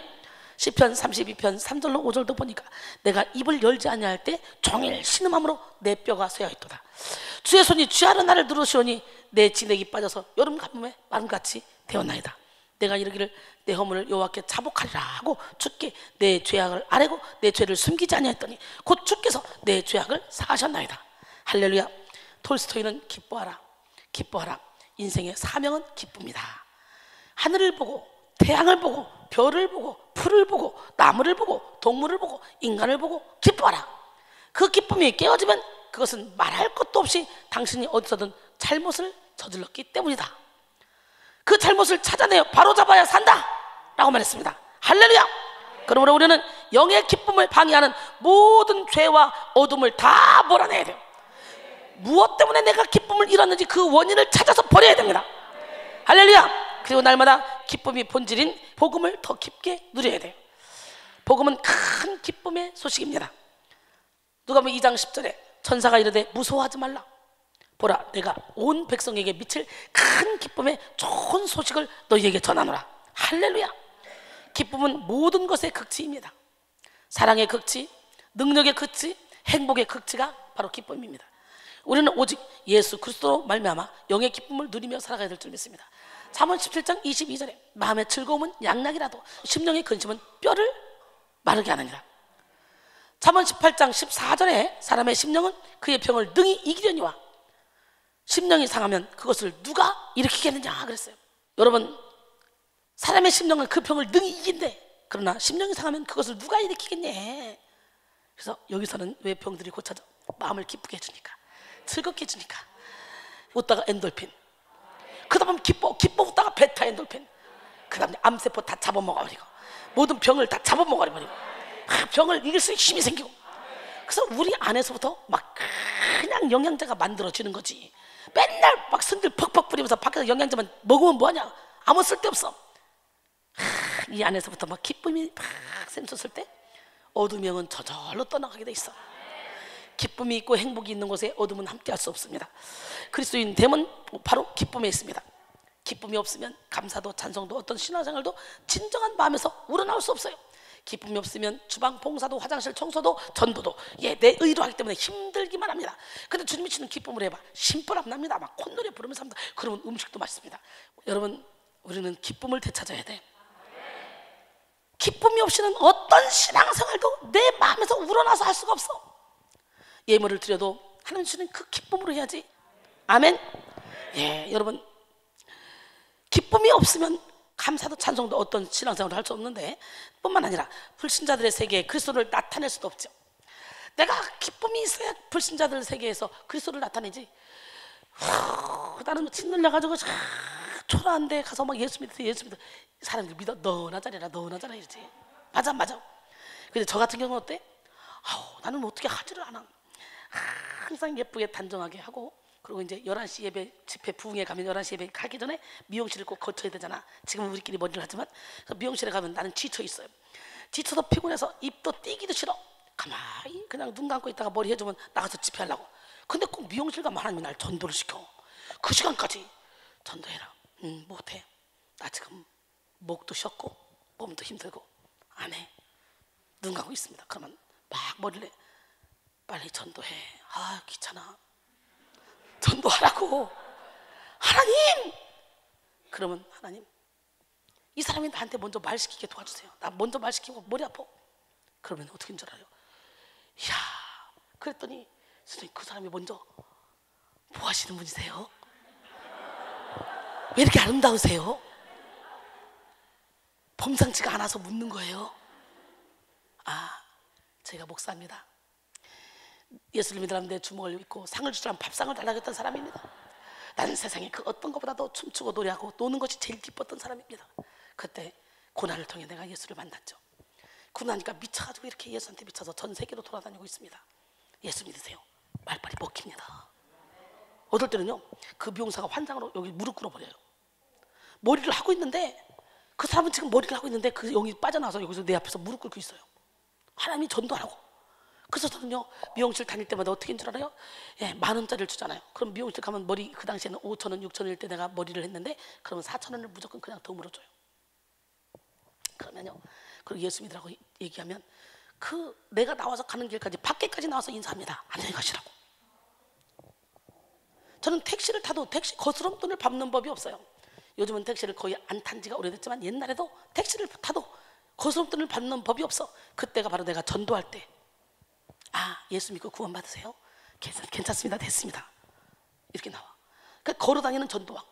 시편 32편 3절로 5절도 보니까 내가 입을 열지 아니할 때 종일 신음함으로 내 뼈가 쇠하였도다. 주의 손이 쥐하러 나를 누르시오니 내 진액이 빠져서 여름 가뭄에 마름같이 되었나이다. 내가 이르기를 내 허물을 여호와께 자복하리라 하고 주께 내 죄악을 아뢰고 내 죄를 숨기지 아니하였더니 곧 주께서 내 죄악을 사하셨나이다. 할렐루야. 톨스토이는 기뻐하라 기뻐하라. 인생의 사명은 기쁨이다. 하늘을 보고 태양을 보고 별을 보고 풀을 보고 나무를 보고 동물을 보고 인간을 보고 기뻐하라. 그 기쁨이 깨어지면 그것은 말할 것도 없이 당신이 어디서든 잘못을 저질렀기 때문이다. 그 잘못을 찾아내어 바로잡아야 산다 라고 말했습니다. 할렐루야. 그러므로 우리는 영의 기쁨을 방해하는 모든 죄와 어둠을 다 몰아내야 돼요. 무엇 때문에 내가 기쁨을 잃었는지 그 원인을 찾아서 버려야 됩니다. 할렐루야. 그리고 날마다 기쁨이 본질인 복음을 더 깊게 누려야 돼요. 복음은 큰 기쁨의 소식입니다. 누가복음 2장 10절에 천사가 이르되 무서워하지 말라. 보라 내가 온 백성에게 미칠 큰 기쁨의 좋은 소식을 너희에게 전하노라. 할렐루야. 기쁨은 모든 것의 극치입니다. 사랑의 극치, 능력의 극치, 행복의 극치가 바로 기쁨입니다. 우리는 오직 예수 그리스도로 말미암아 영의 기쁨을 누리며 살아가야 될 줄 믿습니다. 잠언 17장 22절에 마음의 즐거움은 양락이라도 심령의 근심은 뼈를 마르게 하느니라. 잠언 18장 14절에 사람의 심령은 그의 병을 능히 이기려니와 심령이 상하면 그것을 누가 일으키겠느냐 그랬어요. 여러분 사람의 심령은 그 병을 능히 이긴대. 그러나 심령이 상하면 그것을 누가 일으키겠냐. 그래서 여기서는 왜 병들이 고쳐져? 마음을 기쁘게 해주니까, 즐겁게 해주니까. 웃다가 엔돌핀, 그 다음 기뻐 웃다가 베타 엔돌핀, 그 다음에 암세포 다 잡아먹어버리고 모든 병을 다 잡아먹어버리고 병을 이길 수 있는 힘이 생기고, 그 그래서 우리 안에서부터 막 그냥 영양제가 만들어지는 거지. 맨날 막 승질 퍽퍽 부리면서 밖에서 영양제만 먹으면 뭐하냐, 아무 쓸데없어. 이 안에서부터 막 기쁨이 막 샘솟을 때 어둠의 영은 저절로 떠나가게 돼 있어. 기쁨이 있고 행복이 있는 곳에 어둠은 함께할 수 없습니다. 그리스도인 됨은 바로 기쁨에 있습니다. 기쁨이 없으면 감사도 찬송도 어떤 신앙생활도 진정한 마음에서 우러나올 수 없어요. 기쁨이 없으면 주방 봉사도 화장실 청소도 전도도 내 의로 하기 때문에 힘들기만 합니다. 근데 주님이 주는 기쁨을 해봐, 심벌 안 납니다. 막 콧노래 부르면서 합니다. 그러면 음식도 맛있습니다. 여러분, 우리는 기쁨을 되찾아야 돼. 기쁨이 없이는 어떤 신앙생활도 내 마음에서 우러나서 할 수가 없어. 예물을 드려도 하나님 주는 그 기쁨으로 해야지. 아멘. 여러분, 기쁨이 없으면 감사도 찬송도 어떤 신앙생활을 할 수 없는데, 뿐만 아니라 불신자들의 세계에 그리스도를 나타낼 수도 없죠. 내가 기쁨이 있어야 불신자들 세계에서 그리스도를 나타내지. 나는 침 흘려가지고 초라한 데 가서 막 예수 믿어 사람들 믿어, 너나 잘해라 이러지. 맞아. 근데 저 같은 경우는 어때? 나는 어떻게 하지를 않아. 항상 예쁘게 단정하게 하고, 그리고 이제 11시 예배 집회 부흥회 가면 11시 예배 가기 전에 미용실을 꼭 거쳐야 되잖아. 지금은 우리끼리 머리를 하지만 미용실에 가면 나는 지쳐 있어요. 지쳐서 피곤해서 입도 띄기도 싫어. 가만히 그냥 눈 감고 있다가 머리 해주면 나가서 집회하려고. 근데 꼭 미용실 가면 하나님이 날 전도를 시켜. 그 시간까지 전도해라. 못해. 나 지금 목도 쉬었고 몸도 힘들고 안 해. 눈 감고 있습니다. 그러면 막 머리를 해. 빨리 전도해. 귀찮아. 전도하라고. 하나님! 그러면 하나님, 이 사람이 나한테 먼저 말 시키게 도와주세요. 나 먼저 말 시키고 머리 아파. 그러면 어떻게 줄 알아요? 그랬더니 선생님, 그 사람이 먼저 뭐 하시는 분이세요? 왜 이렇게 아름다우세요? 범상치가 않아서 묻는 거예요. 제가 목사입니다. 예수를 믿으라면 내 주먹을 입고 상을 주라면 밥상을 달라고 했던 사람입니다. 나는 세상에 그 어떤 것보다도 춤추고 노래하고 노는 것이 제일 기뻤던 사람입니다. 그때 고난을 통해 내가 예수를 만났죠. 고난이니까 미쳐가지고 이렇게 예수한테 미쳐서 전 세계로 돌아다니고 있습니다. 예수 믿으세요. 말빨이 먹힙니다. 어떨 때는요, 그 미용사가 환장으로 여기 무릎 꿇어버려요. 머리를 하고 있는데, 그 사람은 지금 머리를 하고 있는데 그 영이 빠져나와서 여기서 내 앞에서 무릎 꿇고 있어요. 하나님이 전도하라고. 그래서 저는요, 미용실 다닐 때마다 어떻게 인 줄 알아요? 10,000원짜리를 주잖아요. 그럼 미용실 가면 머리, 그 당시에는 5,000원, 6,000원일 때 내가 머리를 했는데, 그러면 4,000원을 무조건 그냥 덤으로 줘요. 그러면요, 그리고 예수 믿으라고 얘기하면 내가 나와서 가는 길까지 밖에까지 나와서 인사합니다. 안녕히 가시라고. 저는 택시를 타도 택시 거스름돈을 밟는 법이 없어요. 요즘은 택시를 거의 안 탄 지가 오래됐지만 옛날에도 택시를 타도 거스름돈을 밟는 법이 없어. 그때가 바로 내가 전도할 때. 예수 믿고 구원 받으세요? 괜찮습니다. 됐습니다. 이렇게 나와. 그러니까 걸어다니는 전도왕.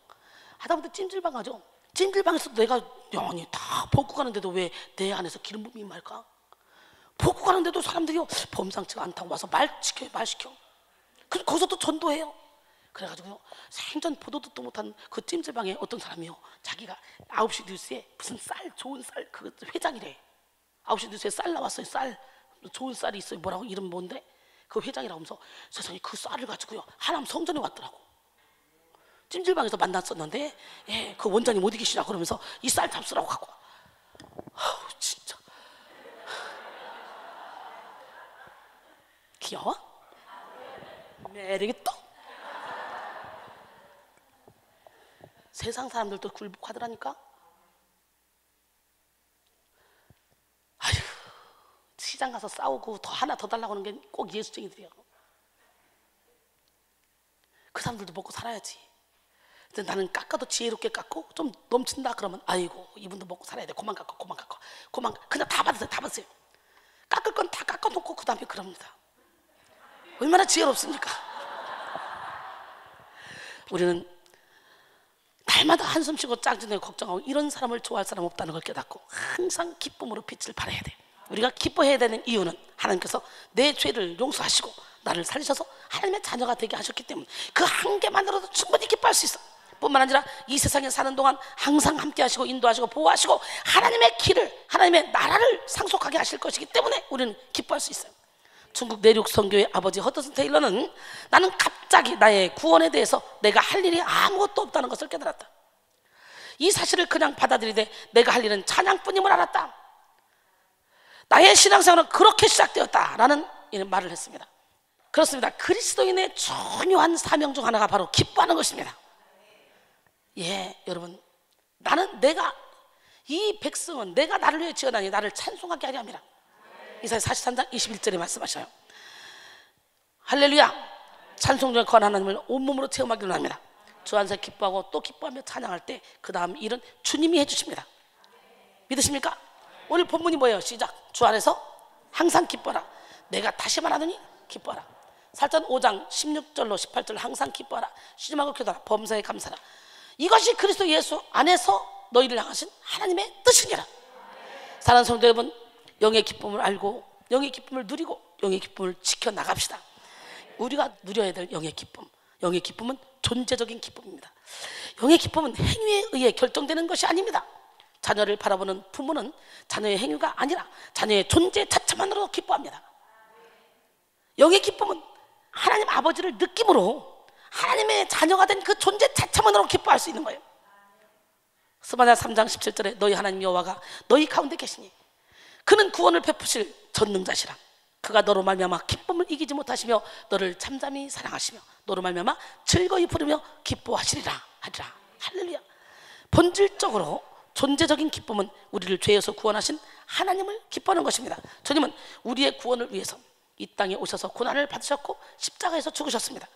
하다못해 찜질방 가죠. 찜질방에서도 내가 영원히 다 벗고 가는데도 왜 내 안에서 기름 부음이 말까? 벗고 가는데도 사람들이 범상치가 않다고 와서 말 시켜. 그래서 거기서도 전도해요. 그래가지고요, 생전 보도 듣도 못한 그 찜질방에 어떤 사람이요, 자기가 9시 뉴스에 무슨 좋은 쌀 그 회장이래. 9시 뉴스에 쌀 나왔어요. 좋은 쌀이 있어요. 뭐라고, 이름 뭔데? 그 회장이라고 하면서 세상에 그 쌀을 가지고요, 하남 성전에 왔더라고. 찜질방에서 만났었는데, 그 원장님 어디 계시냐 그러면서 이 쌀 잡수라고 갖고 와. 진짜 귀여워? 매력있다. 세상 사람들도 굴복하더라니까. 시장 가서 싸우고 하나 더 달라고 하는 게 꼭 예수쟁이들이야. 그 사람들도 먹고 살아야지. 근데 나는 깎아도 지혜롭게 깎고 좀 넘친다 그러면 아이고 이분도 먹고 살아야 돼. 그만 깎아. 그냥 다 받으세요. 깎을 건 다 깎아놓고 그 다음에 그럽니다. 얼마나 지혜롭습니까? 우리는 날마다 한숨 쉬고 짱짓내고 걱정하고 이런 사람을 좋아할 사람 없다는 걸 깨닫고 항상 기쁨으로 빛을 발해야 돼. 우리가 기뻐해야 되는 이유는 하나님께서 내 죄를 용서하시고 나를 살리셔서 하나님의 자녀가 되게 하셨기 때문에 그 한 개만으로도 충분히 기뻐할 수 있어. 뿐만 아니라 이 세상에 사는 동안 항상 함께 하시고 인도하시고 보호하시고 하나님의 길을, 하나님의 나라를 상속하게 하실 것이기 때문에 우리는 기뻐할 수 있어요. 중국 내륙 선교의 아버지 허드슨 테일러는 나는 갑자기 나의 구원에 대해서 내가 할 일이 아무것도 없다는 것을 깨달았다. 이 사실을 그냥 받아들이되 내가 할 일은 찬양뿐임을 알았다. 나의 신앙생활은 그렇게 시작되었다라는 말을 했습니다. 그렇습니다. 그리스도인의 중요한 사명 중 하나가 바로 기뻐하는 것입니다. 예, 여러분, 내가 이 백성은 내가 나를 위해 지어나니 나를 찬송하게 하려 함이라. 이사야 43장 21절에 말씀하셔요. 할렐루야. 찬송 중에 거한 하나님을 온몸으로 체험하기로 합니다. 주 안에서 기뻐하고 또 기뻐하며 찬양할 때 그 다음 일은 주님이 해주십니다. 믿으십니까? 오늘 본문이 뭐예요? 시작. 주 안에서 항상 기뻐라. 내가 다시 말하노니 기뻐라. 살전 5장 16절로 18절 항상 기뻐하라. 쉬지 말고 기도하라. 범사에 감사라. 이것이 그리스도 예수 안에서 너희를 향하신 하나님의 뜻이니라. 사랑하는 성도 여러분, 영의 기쁨을 알고 영의 기쁨을 누리고 영의 기쁨을 지켜나갑시다. 우리가 누려야 될 영의 기쁨, 영의 기쁨은 존재적인 기쁨입니다. 영의 기쁨은 행위에 의해 결정되는 것이 아닙니다. 자녀를 바라보는 부모는 자녀의 행위가 아니라 자녀의 존재 자체만으로 기뻐합니다. 영의 기쁨은 하나님 아버지를 느낌으로 하나님의 자녀가 된 그 존재 자체만으로 기뻐할 수 있는 거예요. 스바냐 3장 17절에 너희 하나님 여호와가 너희 가운데 계시니 그는 구원을 베푸실 전능자시라. 그가 너로 말미암아 기쁨을 이기지 못하시며 너를 잠잠히 사랑하시며 너로 말미암아 즐거이 부르며 기뻐하시리라 하리라. 할렐루야. 본질적으로 존재적인 기쁨은 우리를 죄에서 구원하신 하나님을 기뻐하는 것입니다. 주님은 우리의 구원을 위해서 이 땅에 오셔서 고난을 받으셨고 십자가에서 죽으셨습니다.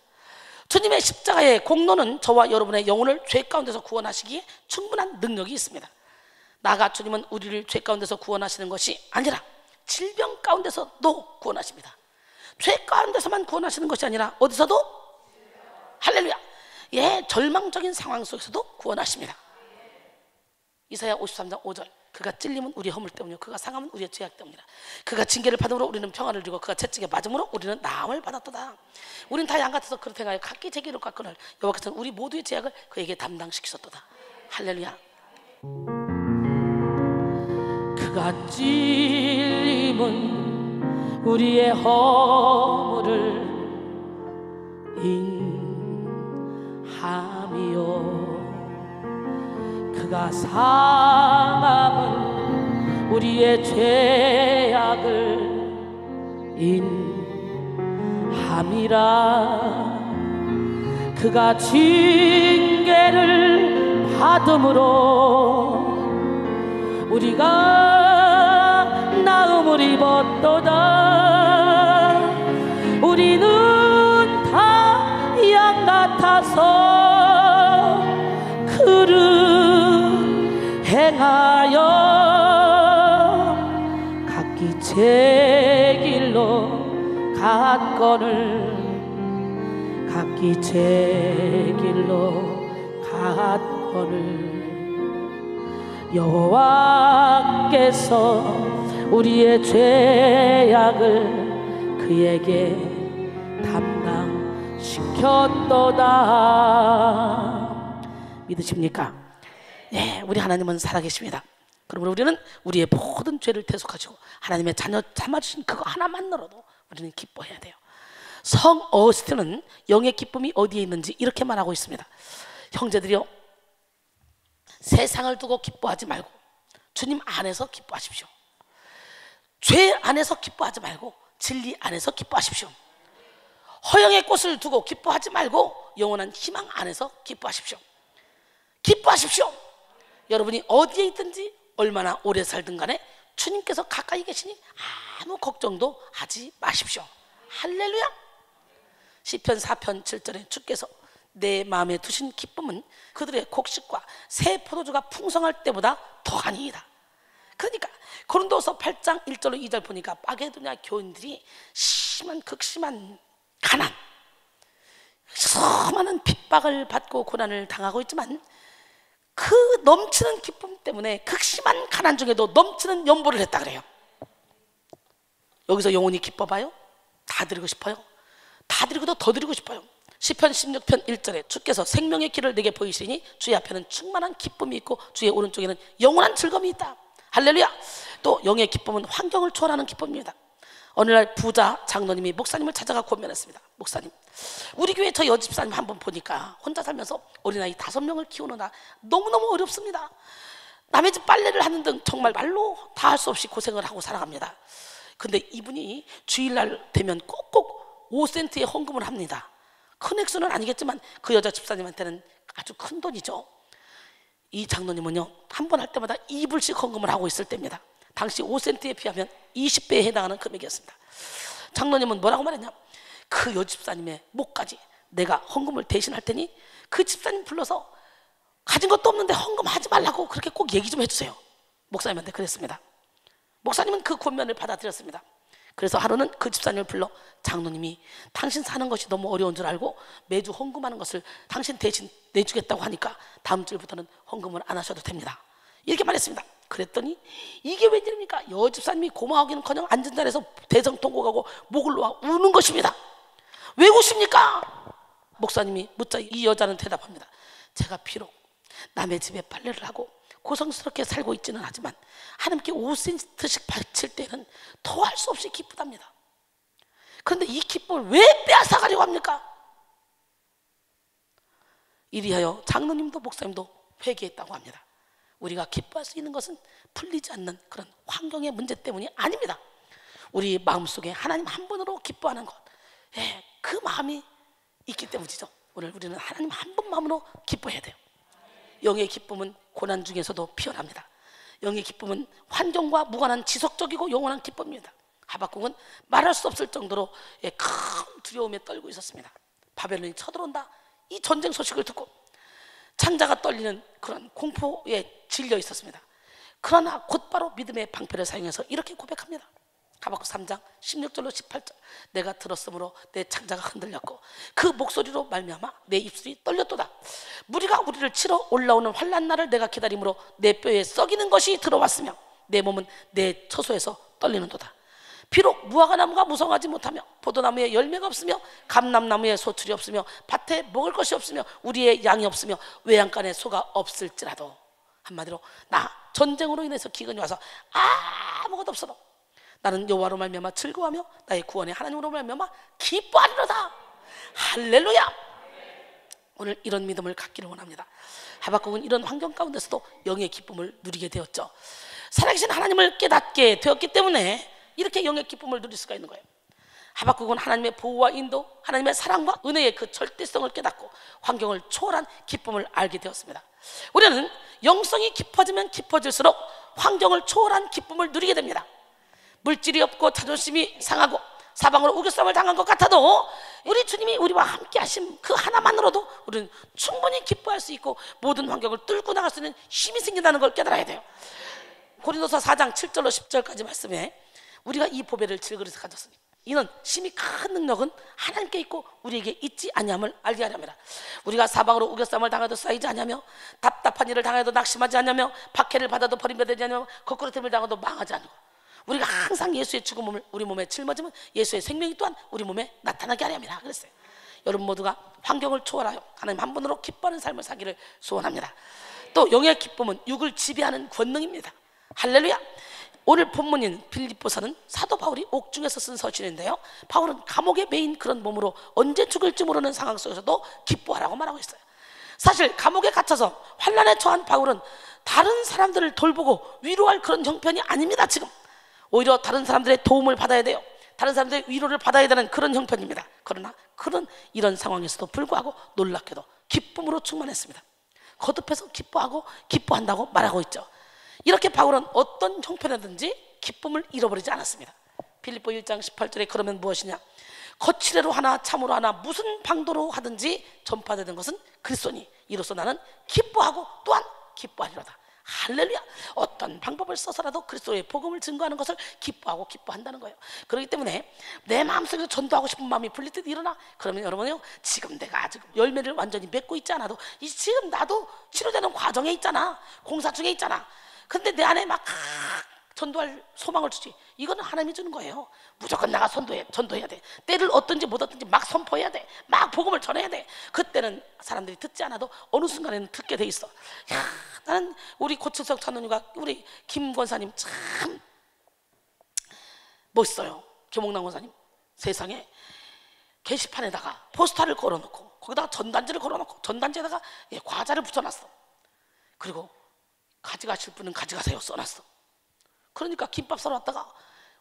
주님의 십자가의 공로는 저와 여러분의 영혼을 죄 가운데서 구원하시기에 충분한 능력이 있습니다. 나아가 주님은 우리를 죄 가운데서 구원하시는 것이 아니라 질병 가운데서도 구원하십니다. 죄 가운데서만 구원하시는 것이 아니라 어디서도? 할렐루야. 예, 절망적인 상황 속에서도 구원하십니다. 이사야 53장 5절 그가 찔림은 우리의 허물 때문이요 그가 상함은 우리의 죄악 때문이라. 그가 징계를 받음으로 우리는 평안을 누리고 그가 채찍에 맞음으로 우리는 나음을 받았도다. 우리는 다 양같아서 그릇 행하여 각기 제기로 깎거늘 여호와께서는 우리 모두의 죄악을 그에게 담당시키셨도다. 할렐루야. 그가 찔림은 우리의 허물을 인함이요 그가 상함은 우리의 죄악을 인함이라. 그가 징계를 받음으로 우리가 나음을 입었도다. 우리는 다 양 같아서 그릇 행하여 각기 제 길로 갔거늘 각기 제 길로 갔거늘 여호와께서 우리의 죄악을 그에게 담당시켰도다. 믿으십니까? 네, 우리 하나님은 살아계십니다. 그러므로 우리는 우리의 모든 죄를 대속하시고 하나님의 자녀 삼아주신 그거 하나만으로도 우리는 기뻐해야 돼요. 성 어거스틴은 영의 기쁨이 어디에 있는지 이렇게 말하고 있습니다. 형제들이요, 세상을 두고 기뻐하지 말고 주님 안에서 기뻐하십시오. 죄 안에서 기뻐하지 말고 진리 안에서 기뻐하십시오. 허영의 꽃을 두고 기뻐하지 말고 영원한 희망 안에서 기뻐하십시오. 기뻐하십시오. 여러분이 어디에 있든지 얼마나 오래 살든 간에 주님께서 가까이 계시니 아무 걱정도 하지 마십시오. 할렐루야. 시편 4편 7절에 주께서 내 마음에 두신 기쁨은 그들의 곡식과 새 포도주가 풍성할 때보다 더하니이다. 그러니까 고린도서 8장 1절로 2절 보니까 마게도냐 교인들이 극심한 가난, 수많은 핍박을 받고 고난을 당하고 있지만 그 넘치는 기쁨 때문에 극심한 가난 중에도 넘치는 연보를 했다 그래요. 여기서 영혼이 기뻐봐요? 다 드리고 싶어요? 다 드리고도 더 드리고 싶어요. 시편 16편 1절에 주께서 생명의 길을 내게 보이시니 주의 앞에는 충만한 기쁨이 있고 주의 오른쪽에는 영원한 즐거움이 있다. 할렐루야. 또 영의 기쁨은 환경을 초월하는 기쁨입니다. 어느 날 부자 장로님이 목사님을 찾아가 권면했습니다. 목사님, 우리 교회 저 여집사님 한번 보니까 혼자 살면서 어린아이 5명을 키우느라 너무너무 어렵습니다. 남의 집 빨래를 하는 등 정말 말로 다 할 수 없이 고생을 하고 살아갑니다. 근데 이분이 주일날 되면 꼭꼭 5센트의 헌금을 합니다. 큰 액수는 아니겠지만 그 여자 집사님한테는 아주 큰 돈이죠. 이 장로님은요, 한 번 할 때마다 2불씩 헌금을 하고 있을 때입니다. 당시 5센트에 비하면 20배에 해당하는 금액이었습니다. 장로님은 뭐라고 말했냐, 그 여집사님의 목까지 내가 헌금을 대신할 테니 그 집사님 불러서 가진 것도 없는데 헌금하지 말라고 그렇게 꼭 얘기 좀 해주세요. 목사님한테 그랬습니다. 목사님은 그 권면을 받아들였습니다. 그래서 하루는 그 집사님을 불러 장로님이 당신 사는 것이 너무 어려운 줄 알고 매주 헌금하는 것을 당신 대신 내주겠다고 하니까 다음 주부터는 헌금을 안 하셔도 됩니다, 이렇게 말했습니다. 그랬더니 이게 웬일입니까? 여집사님이 고마워하기는커녕 앉은 자리에서 대성통곡하고 목을 놓아 우는 것입니다. 왜 우십니까? 목사님이 묻자 이 여자는 대답합니다. 제가 비록 남의 집에 빨래를 하고 고성스럽게 살고 있지는 하지만 하나님께 5센트씩 바칠 때는 더할 수 없이 기쁘답니다. 그런데 이 기쁨을 왜 빼앗아가려고 합니까? 이리하여 장로님도 목사님도 회개했다고 합니다. 우리가 기뻐할 수 있는 것은 풀리지 않는 그런 환경의 문제 때문이 아닙니다. 우리 마음속에 하나님 한 분으로 기뻐하는 것, 그 마음이 있기 때문이죠. 오늘 우리는 하나님 한 분만으로 기뻐해야 돼요. 영의 기쁨은 고난 중에서도 피어납니다. 영의 기쁨은 환경과 무관한 지속적이고 영원한 기쁨입니다. 하박국은 말할 수 없을 정도로 큰 두려움에 떨고 있었습니다. 바벨론이 쳐들어온다, 이 전쟁 소식을 듣고 창자가 떨리는 그런 공포에 질려 있었습니다. 그러나 곧바로 믿음의 방패를 사용해서 이렇게 고백합니다. 하박국 3장 16절로 18절. 내가 들었으므로 내 창자가 흔들렸고 그 목소리로 말미암아 내 입술이 떨렸도다. 무리가 우리를 치러 올라오는 환난 날을 내가 기다림으로 내 뼈에 썩이는 것이 들어왔으며 내 몸은 내 처소에서 떨리는도다. 비록 무화과나무가 무성하지 못하며 포도나무에 열매가 없으며 감람나무에 소출이 없으며 밭에 먹을 것이 없으며 우리의 양이 없으며 외양간에 소가 없을지라도, 한마디로 나 전쟁으로 인해서 기근이 와서 아무것도 없어도 나는 여호와로 말미암아 즐거워하며 나의 구원의 하나님으로 말미암아 기뻐하리로다. 할렐루야. 오늘 이런 믿음을 갖기를 원합니다. 하박국은 이런 환경 가운데서도 영의 기쁨을 누리게 되었죠. 살아계신 하나님을 깨닫게 되었기 때문에 이렇게 영의 기쁨을 누릴 수가 있는 거예요. 하박국은 하나님의 보호와 인도, 하나님의 사랑과 은혜의 그 절대성을 깨닫고 환경을 초월한 기쁨을 알게 되었습니다. 우리는 영성이 깊어지면 깊어질수록 환경을 초월한 기쁨을 누리게 됩니다. 물질이 없고 자존심이 상하고 사방으로 우겨싸움을 당한 것 같아도 우리 주님이 우리와 함께 하신 그 하나만으로도 우리는 충분히 기뻐할 수 있고 모든 환경을 뚫고 나갈 수 있는 힘이 생긴다는 걸 깨달아야 돼요. 고린도서 4장 7절로 10절까지 말씀에 우리가 이 보배를 질그릇에 가졌으니 이는 심히 큰 능력은 하나님께 있고 우리에게 있지 아니함을 알게 하렵니다. 우리가 사방으로 우겨싸움을 당해도 쌓이지 아니하며 답답한 일을 당해도 낙심하지 아니하며 박해를 받아도 버림받지 아니하며 거꾸로됨을 당해도 망하지 않고 우리가 항상 예수의 죽음을 우리 몸에 짊어지면 예수의 생명이 또한 우리 몸에 나타나게 하렵니다. 그랬어요. 여러분 모두가 환경을 초월하여 하나님 한 분으로 기뻐하는 삶을 사기를 소원합니다. 또 영의 기쁨은 육을 지배하는 권능입니다. 할렐루야. 오늘 본문인 빌립보서는 사도 바울이 옥중에서 쓴 서신인데요, 바울은 감옥에 매인 그런 몸으로 언제 죽을지 모르는 상황 속에서도 기뻐하라고 말하고 있어요. 사실 감옥에 갇혀서 환난에 처한 바울은 다른 사람들을 돌보고 위로할 그런 형편이 아닙니다. 지금 오히려 다른 사람들의 도움을 받아야 돼요. 다른 사람들의 위로를 받아야 되는 그런 형편입니다. 그러나 그런 이런 상황에서도 불구하고 놀랍게도 기쁨으로 충만했습니다. 거듭해서 기뻐하고 기뻐한다고 말하고 있죠. 이렇게 바울은 어떤 형편이든지 기쁨을 잃어버리지 않았습니다. 빌립보 1장 18절에 그러면 무엇이냐, 거칠애로 하나 참으로 하나 무슨 방도로 하든지 전파되는 것은 그리스도니 이로써 나는 기뻐하고 또한 기뻐하리로다. 할렐루야. 어떤 방법을 써서라도 그리스도의 복음을 증거하는 것을 기뻐하고 기뻐한다는 거예요. 그렇기 때문에 내 마음속에서 전도하고 싶은 마음이 불릴 때 일어나, 그러면 여러분요, 지금 내가 아직 열매를 완전히 맺고 있지 않아도 지금 나도 치료되는 과정에 있잖아, 공사 중에 있잖아. 근데 내 안에 막 전도할 소망을 주지. 이거는 하나님이 주는 거예요. 무조건 내가 전도해야 돼. 때를 얻든지 못 얻든지 막 선포해야 돼. 막 복음을 전해야 돼. 그때는 사람들이 듣지 않아도 어느 순간에는 듣게 돼 있어. 야, 나는 우리 고칠석 찬원이가 우리 김 권사님 참 멋있어요. 김홍남 권사님 세상에 게시판에다가 포스터를 걸어놓고 거기다가 전단지를 걸어놓고 전단지에다가 과자를 붙여놨어. 그리고 가져가실 분은 가져가세요 써놨어. 그러니까 김밥 사러 왔다가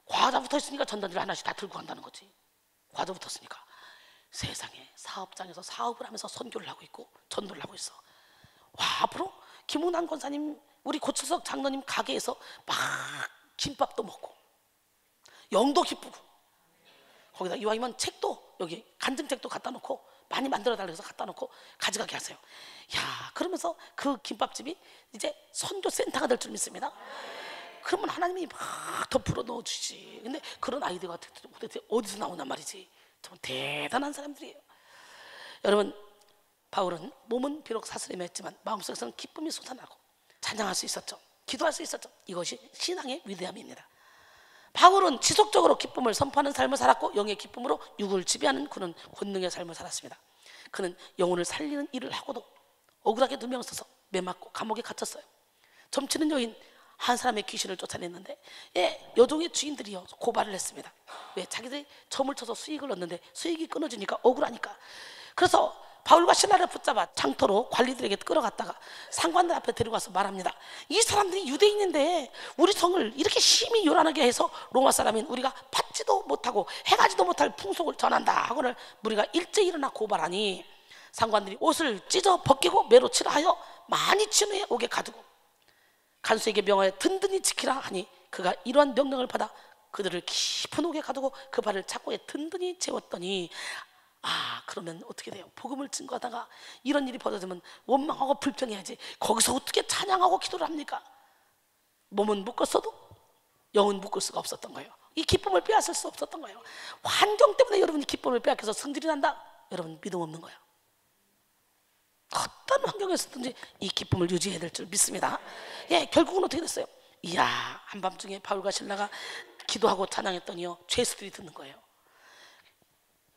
과자 붙어있으니까 전단지를 하나씩 다 들고 간다는 거지. 과자 붙었으니까. 세상에 사업장에서 사업을 하면서 선교를 하고 있고 전도를 하고 있어. 와, 앞으로 김홍남 권사님 우리 고철석 장로님 가게에서 막 김밥도 먹고 영도 기쁘고, 거기다 이왕이면 책도 여기 간증책도 갖다 놓고 많이 만들어 달라고 해서 갖다 놓고 가져가게 하세요. 야, 그러면서 그 김밥집이 이제 선교센터가 될 줄 믿습니다. 그러면 하나님이 막 더 불어 넣어 주지. 근데 그런 아이디어가 도대체 어디서 나오냔 말이지. 정말 대단한 사람들이에요. 여러분, 바울은 몸은 비록 사슬에 맸지만 마음속에서는 기쁨이 솟아나고 찬양할 수 있었죠. 기도할 수 있었죠. 이것이 신앙의 위대함입니다. 바울은 지속적으로 기쁨을 선포하는 삶을 살았고 영의 기쁨으로 육을 지배하는 그런 권능의 삶을 살았습니다. 그는 영혼을 살리는 일을 하고도 억울하게 누명 써서 매맞고 감옥에 갇혔어요. 점치는 여인 한 사람의 귀신을 쫓아냈는데 여종의 주인들이요 고발을 했습니다. 왜? 자기들이 점을 쳐서 수익을 얻는데 수익이 끊어지니까 억울하니까. 그래서 바울과 신라를 붙잡아 장터로 관리들에게 끌어갔다가 상관들 앞에 데리고 가서 말합니다. 이 사람들이 유대인인데 우리 성을 이렇게 심히 요란하게 해서 로마 사람인 우리가 받지도 못하고 해가지도 못할 풍속을 전한다 하고는 무리가 일제히 일어나 고발하니 상관들이 옷을 찢어 벗기고 매로 치라 하여 많이 친 후에 옥에 가두고 간수에게 명하여 든든히 지키라 하니 그가 이러한 명령을 받아 그들을 깊은 옥에 가두고 그 발을 착고에 든든히 채웠더니 그러면 어떻게 돼요? 복음을 증거하다가 이런 일이 벌어지면 원망하고 불평해야지 거기서 어떻게 찬양하고 기도를 합니까? 몸은 묶었어도 영은 묶을 수가 없었던 거예요. 이 기쁨을 빼앗을 수 없었던 거예요. 환경 때문에 여러분이 기쁨을 빼앗겨서 승질이 난다? 여러분 믿음 없는 거예요. 어떤 환경에서든지 이 기쁨을 유지해야 될 줄 믿습니다. 결국은 어떻게 됐어요? 이야, 한밤중에 바울과 신라가 기도하고 찬양했더니요 죄수들이 듣는 거예요.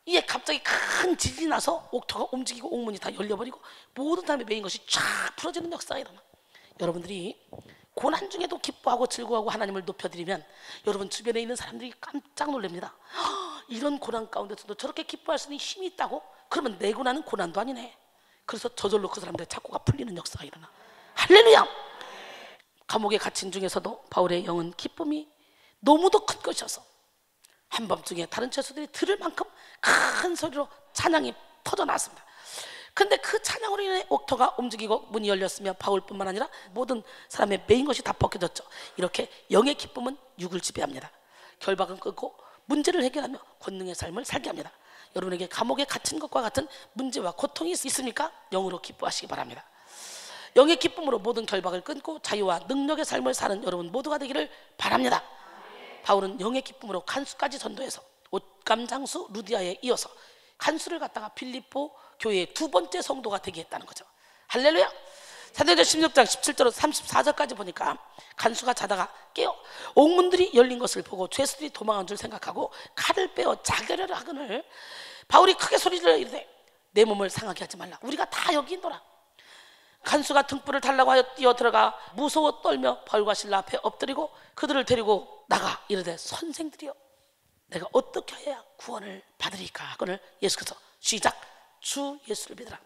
이게 갑자기 큰 지진이 나서 옥터가 움직이고 옥문이 다 열려버리고 모든 사람의 메인 것이 쫙 풀어지는 역사가 일어나. 여러분들이 고난 중에도 기뻐하고 즐거워하고 하나님을 높여드리면 여러분 주변에 있는 사람들이 깜짝 놀랍니다. 이런 고난 가운데서도 저렇게 기뻐할 수 있는 힘이 있다고? 그러면 내 고난은 고난도 아니네. 그래서 저절로 그 사람들의 착고가 풀리는 역사가 일어나. 할렐루야! 감옥에 갇힌 중에서도 바울의 영은 기쁨이 너무도 큰 것이어서 한밤중에 다른 죄수들이 들을 만큼 큰 소리로 찬양이 터져나왔습니다. 근데 그 찬양으로 인해 옥터가 움직이고 문이 열렸으며 바울뿐만 아니라 모든 사람의 메인 것이 다 벗겨졌죠. 이렇게 영의 기쁨은 육을 지배합니다. 결박은 끊고 문제를 해결하며 권능의 삶을 살게 합니다. 여러분에게 감옥에 갇힌 것과 같은 문제와 고통이 있습니까? 영으로 기뻐하시기 바랍니다. 영의 기쁨으로 모든 결박을 끊고 자유와 능력의 삶을 사는 여러분 모두가 되기를 바랍니다. 바울은 영의 기쁨으로 간수까지 전도해서 옷감장수 루디아에 이어서 간수를 갖다가 빌립보 교회의 두 번째 성도가 되게 했다는 거죠. 할렐루야! 사도행전 16장 17절로 34절까지 보니까 간수가 자다가 깨어 옥문들이 열린 것을 보고 죄수들이 도망한 줄 생각하고 칼을 빼어 자결을 하거늘 바울이 크게 소리질러 이르되 내 몸을 상하게 하지 말라. 우리가 다 여기 있노라. 간수가 등불을 달라고 하여 뛰어 들어가 무서워 떨며 바울과 신라 앞에 엎드리고 그들을 데리고 나가 이르되 선생들이여 내가 어떻게 해야 구원을 받으리까 하거늘 예수께서 시작 주 예수를 믿으라.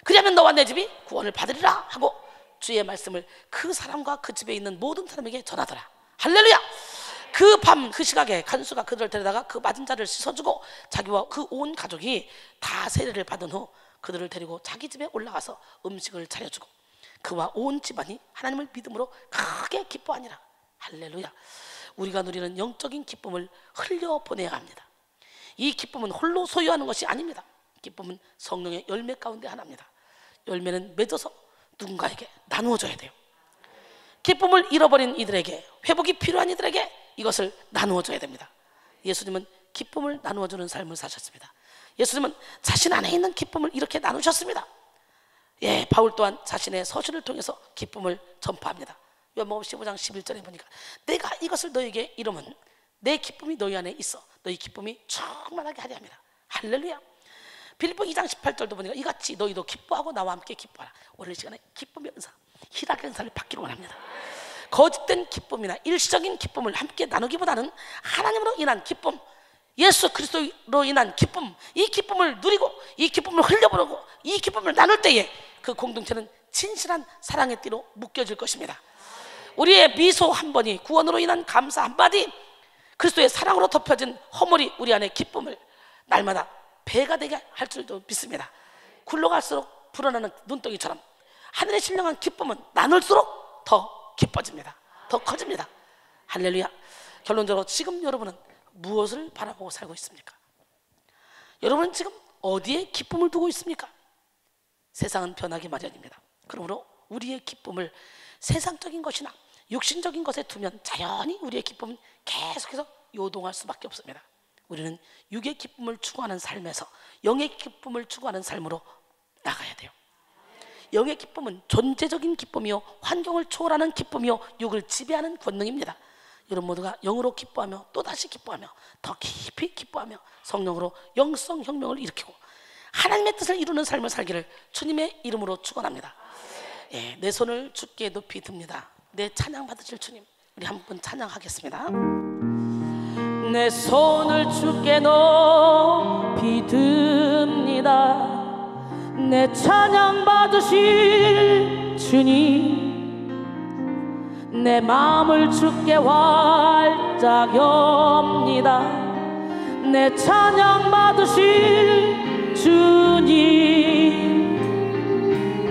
그리하면 너와 내 집이 구원을 받으리라 하고 주의 말씀을 그 사람과 그 집에 있는 모든 사람에게 전하더라. 할렐루야! 그 밤 그 시각에 간수가 그들을 데려다가 그 맞은 자를 씻어주고 자기와 그 온 가족이 다 세례를 받은 후 그들을 데리고 자기 집에 올라가서 음식을 차려주고 그와 온 집안이 하나님을 믿음으로 크게 기뻐하니라. 할렐루야! 우리가 누리는 영적인 기쁨을 흘려보내야 합니다. 이 기쁨은 홀로 소유하는 것이 아닙니다. 기쁨은 성령의 열매 가운데 하나입니다. 열매는 맺어서 누군가에게 나누어줘야 돼요. 기쁨을 잃어버린 이들에게, 회복이 필요한 이들에게 이것을 나누어줘야 됩니다. 예수님은 기쁨을 나누어주는 삶을 사셨습니다. 예수님은 자신 안에 있는 기쁨을 이렇게 나누셨습니다. 바울 또한 자신의 서신을 통해서 기쁨을 전파합니다. 요한복음 15장 11절에 보니까 내가 이것을 너에게 이루면 내 기쁨이 너희 안에 있어 너희 기쁨이 충만하게 하려 합니다. 할렐루야! 빌립보 2장 18절도 보니까 이같이 너희도 기뻐하고 나와 함께 기뻐하라. 오늘 시간에 기쁨의 은사, 희락의 은사를 받기를 원합니다. 거짓된 기쁨이나 일시적인 기쁨을 함께 나누기보다는 하나님으로 인한 기쁨, 예수 그리스도로 인한 기쁨, 이 기쁨을 누리고 이 기쁨을 흘려보내고 이 기쁨을 나눌 때에 그 공동체는 진실한 사랑의 띠로 묶여질 것입니다. 우리의 미소 한 번이, 구원으로 인한 감사 한마디, 그리스도의 사랑으로 덮여진 허물이 우리 안에 기쁨을 날마다 배가 되게 할 줄도 믿습니다. 굴러갈수록 불어나는 눈덩이처럼 하늘의 신령한 기쁨은 나눌수록 더 기뻐집니다. 더 커집니다. 할렐루야. 결론적으로 지금 여러분은 무엇을 바라보고 살고 있습니까? 여러분은 지금 어디에 기쁨을 두고 있습니까? 세상은 변하기 마련입니다. 그러므로 우리의 기쁨을 세상적인 것이나 육신적인 것에 두면 자연히 우리의 기쁨은 계속해서 요동할 수밖에 없습니다. 우리는 육의 기쁨을 추구하는 삶에서 영의 기쁨을 추구하는 삶으로 나가야 돼요. 영의 기쁨은 존재적인 기쁨이요, 환경을 초월하는 기쁨이요, 육을 지배하는 권능입니다. 여러분 모두가 영으로 기뻐하며 또다시 기뻐하며 더 깊이 기뻐하며 성령으로 영성 혁명을 일으키고 하나님의 뜻을 이루는 삶을 살기를 주님의 이름으로 축원합니다. 예, 내 손을 주께 높이 듭니다. 내 찬양 받으실 주님, 우리 한번 찬양하겠습니다. 내 손을 주께 높이 듭니다. 내 찬양 받으실 주님, 내 마음을 주께 활짝 엽니다. 내 찬양 받으실 주님,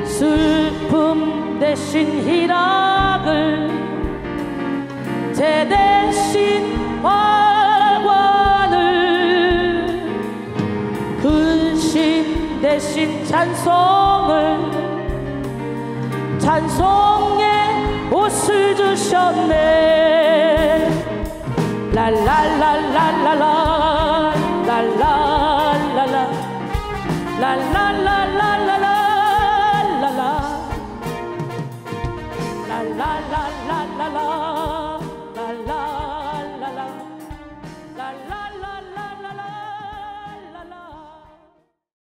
슬픔 대신 희락을, 제 대신 활관을, 근심 대신 찬송을, 찬송의 옷을 주셨네.